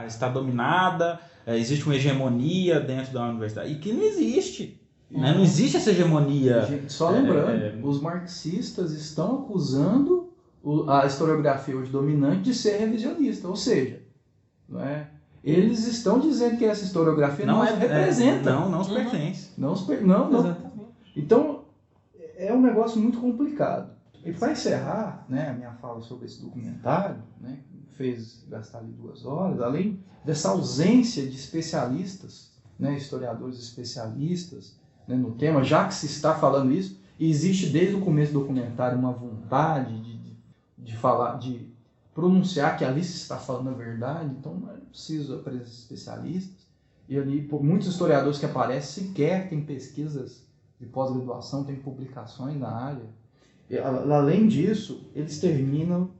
está dominada, existe uma hegemonia dentro da universidade, e que não existe. Né? Não existe essa hegemonia. Gente, só lembrando, os marxistas estão acusando a historiografia hoje dominante de ser revisionista, ou seja, eles estão dizendo que essa historiografia não representa. Não os pertence. Não. Exatamente. Então, é um negócio muito complicado. E para encerrar, né, a minha fala sobre esse documentário, né, que fez gastar ali 2 horas, além dessa ausência de especialistas, né, historiadores especialistas, né, no tema, já que se está falando isso, e existe desde o começo do documentário uma vontade de falar, de pronunciar que ali se está falando a verdade, então não é preciso a presença de especialistas. E ali, por muitos historiadores que aparecem sequer têm pesquisas de pós-graduação, têm publicações na área. E, além disso, eles terminam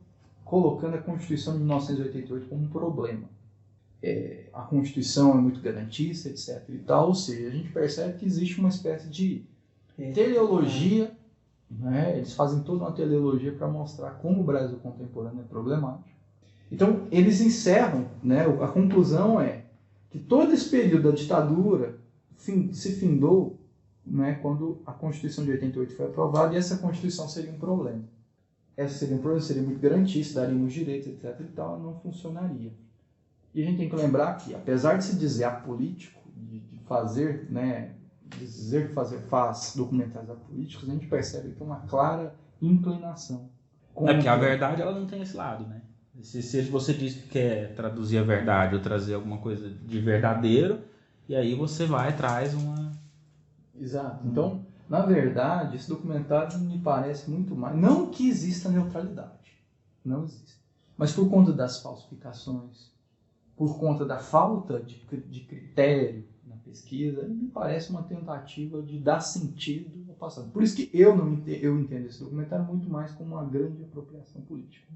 colocando a Constituição de 1988 como um problema. A Constituição é muito garantista, etc. e tal, ou seja, a gente percebe que existe uma espécie de teleologia, né? Eles fazem toda uma teleologia para mostrar como o Brasil contemporâneo é problemático. Então, eles encerram, né? A conclusão é que todo esse período da ditadura se findou, né, quando a Constituição de 88 foi aprovada, e essa Constituição seria um problema. Essa seria um problema, seria muito garantista, daria muitos direitos, etc. e tal, não funcionaria. E a gente tem que lembrar que, apesar de se dizer apolítico, de fazer, né, dizer que faz documentários apolíticos, a gente percebe que tem uma clara inclinação. Porque a verdade ela não tem esse lado, né? Se você diz que quer traduzir a verdade ou trazer alguma coisa de verdadeiro, e aí você vai e traz uma... Exato. Então, na verdade, esse documentário me parece muito mais... Não que exista neutralidade. Não existe. Mas por conta das falsificações, por conta da falta de critério na pesquisa, me parece uma tentativa de dar sentido ao passado. Por isso que eu entendo esse documentário muito mais como uma grande apropriação política.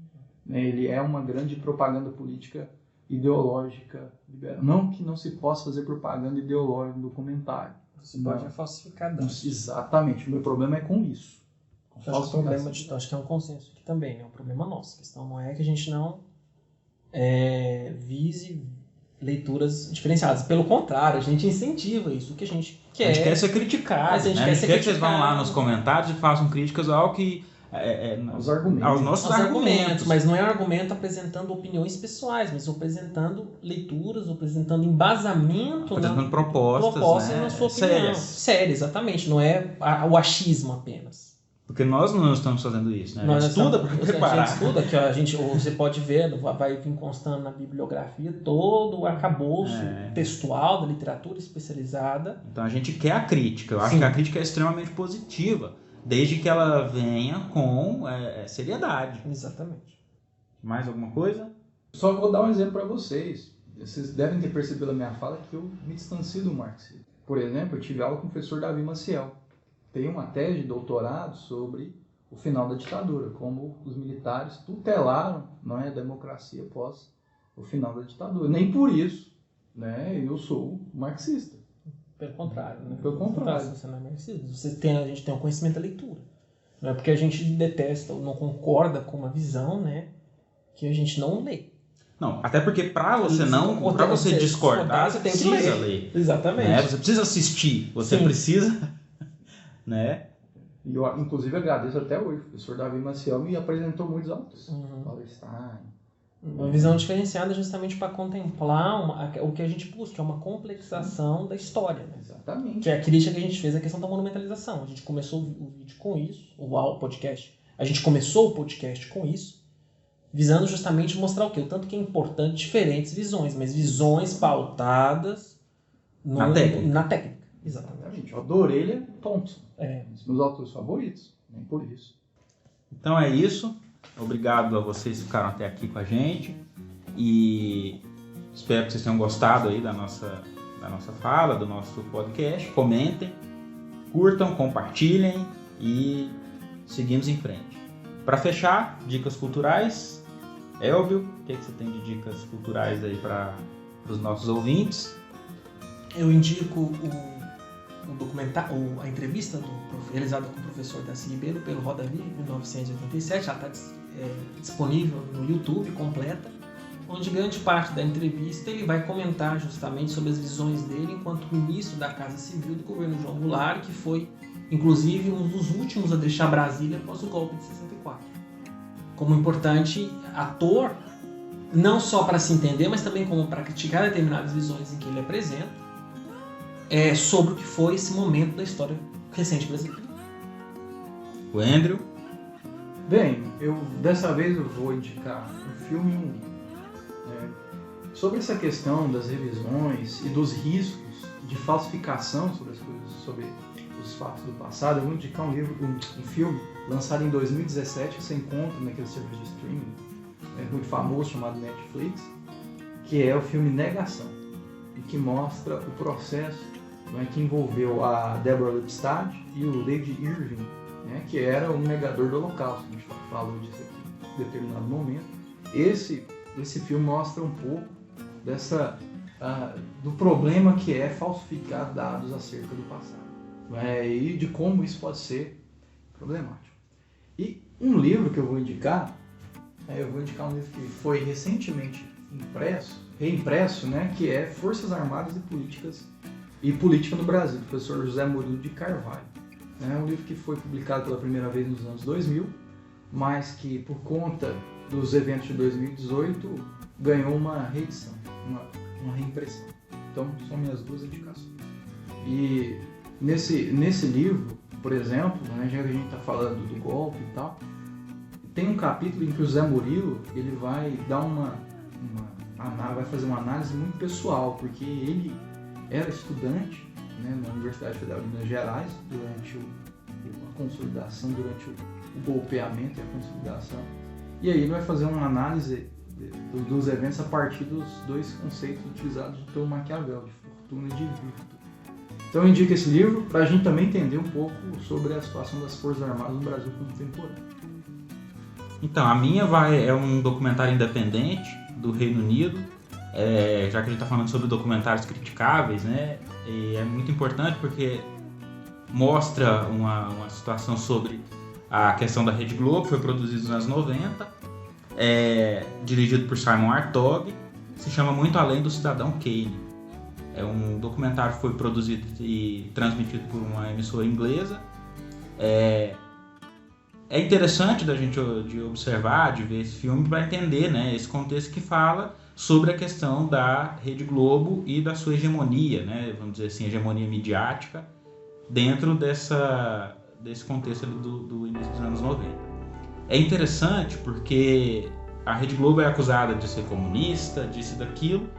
Ele é uma grande propaganda política ideológica liberal. Não que não se possa fazer propaganda ideológica no documentário. Você pode falsificar dados. Exatamente. O meu problema é com isso. Acho que é um consenso aqui também. É um problema nosso. A questão não é que a gente não vise leituras diferenciadas. Pelo contrário, a gente incentiva isso. O que a gente quer. A gente quer ser criticado. A gente quer que vocês vão lá nos comentários e façam críticas ao que... aos nossos argumentos. Mas não é um argumento apresentando opiniões pessoais, mas apresentando leituras, apresentando embasamento, apresentando propostas, né? Na sua opinião. Sério, exatamente. Não é o achismo apenas. Porque nós não estamos fazendo isso, né? A gente estuda, que você pode ver, vai vir constando na bibliografia todo o arcabouço textual da literatura especializada. Então a gente quer a crítica. Eu acho que a crítica é extremamente positiva, desde que ela venha com seriedade. Exatamente. Mais alguma coisa? Só vou dar um exemplo para vocês. Vocês devem ter percebido na minha fala que eu me distancio do marxismo. Por exemplo, eu tive aula com o professor Davi Maciel. Tem uma tese de doutorado sobre o final da ditadura, como os militares tutelaram, não é, a democracia após o final da ditadura. Nem por isso, né, eu sou marxista. Pelo contrário, né? Pelo contrário. Você não é marxista. A gente tem um conhecimento da leitura. Não é porque a gente detesta ou não concorda com uma visão, né, que a gente não lê. Não, até porque para você discordar, você precisa ler. Exatamente. Né? Você precisa assistir, você precisa... né? E eu, inclusive, agradeço até hoje. O professor Davi Maciel me apresentou muitos autores. Uma visão diferenciada justamente para contemplar o que a gente busca, que é uma complexação da história. Né? Exatamente. Que é a crítica que a gente fez à questão da monumentalização. A gente começou o vídeo com isso, o podcast. A gente começou o podcast com isso, visando justamente mostrar o quê? O tanto que é importante diferentes visões, mas visões pautadas na técnica. Exatamente. Eu adorei ele, Thompson. Um dos meus autores favoritos. Nem por isso. Então é isso. Obrigado a vocês que ficaram até aqui com a gente. E espero que vocês tenham gostado aí da nossa fala, do nosso podcast. Comentem, curtam, compartilhem e seguimos em frente. Para fechar, dicas culturais. Elvio, o que você tem de dicas culturais aí para os nossos ouvintes? Eu indico a entrevista realizada com o professor Darcy Ribeiro pelo Roda Viva em 1987, já está disponível no YouTube completa, onde grande parte da entrevista ele vai comentar justamente sobre as visões dele enquanto ministro da Casa Civil do governo João Goulart, que foi inclusive um dos últimos a deixar Brasília após o golpe de 64. Como importante ator, não só para se entender, mas também como para criticar determinadas visões em que ele apresenta, sobre o que foi esse momento da história recente brasileira. O Andrew? Bem, dessa vez eu vou indicar um filme e um livro. Sobre essa questão das revisões e dos riscos de falsificação sobre as coisas, sobre os fatos do passado, eu vou indicar um filme lançado em 2017, você encontra naquele serviço de streaming muito famoso chamado Netflix, que é o filme Negação, e que mostra o processo que envolveu a Deborah Lipstadt e o David Irving, que era um negador do Holocausto. A gente falou disso aqui em determinado momento. esse filme mostra um pouco do problema que é falsificar dados acerca do passado, e de como isso pode ser problemático. E um livro que eu vou indicar um livro que foi recentemente reimpresso, né, que é Forças Armadas e Política no Brasil, do professor José Murilo de Carvalho. É um livro que foi publicado pela primeira vez nos anos 2000, mas que, por conta dos eventos de 2018, ganhou uma reedição, uma reimpressão. Então, são minhas duas indicações. E nesse livro, por exemplo, né, já que a gente está falando do golpe e tal, tem um capítulo em que o José Murilo ele vai dar vai fazer uma análise muito pessoal, porque ele era estudante, né, na Universidade Federal de Minas Gerais durante a consolidação, durante o golpeamento e a consolidação. E aí ele vai fazer uma análise dos eventos a partir dos dois conceitos utilizados pelo Maquiavel, de fortuna e de virtude. Então eu indico esse livro para a gente também entender um pouco sobre a situação das Forças Armadas no Brasil contemporâneo. Então, a minha é um documentário independente do Reino Unido, já que a gente está falando sobre documentários criticáveis, né? E é muito importante porque mostra uma situação sobre a questão da Rede Globo, foi produzido nos anos 90, dirigido por Simon Hartog, se chama Muito Além do Cidadão Kane. É um documentário que foi produzido e transmitido por uma emissora inglesa. É interessante da gente de observar, de ver esse filme para entender, né, esse contexto que fala sobre a questão da Rede Globo e da sua hegemonia, né, vamos dizer assim, hegemonia midiática dentro desse contexto do início dos anos 90. É interessante porque a Rede Globo é acusada de ser comunista, disso e daquilo,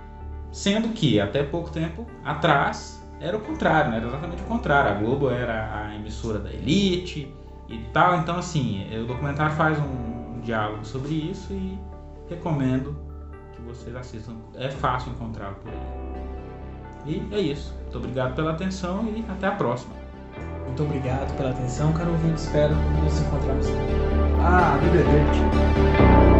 sendo que até pouco tempo atrás era o contrário, né, era exatamente o contrário. A Globo era a emissora da elite e tal, então assim, o documentário faz um diálogo sobre isso e recomendo que vocês assistam, é fácil encontrá-lo por aí. E é isso, muito obrigado pela atenção e até a próxima. Muito obrigado pela atenção, caro ouvinte, espero nos encontrarmos. Arrivederci.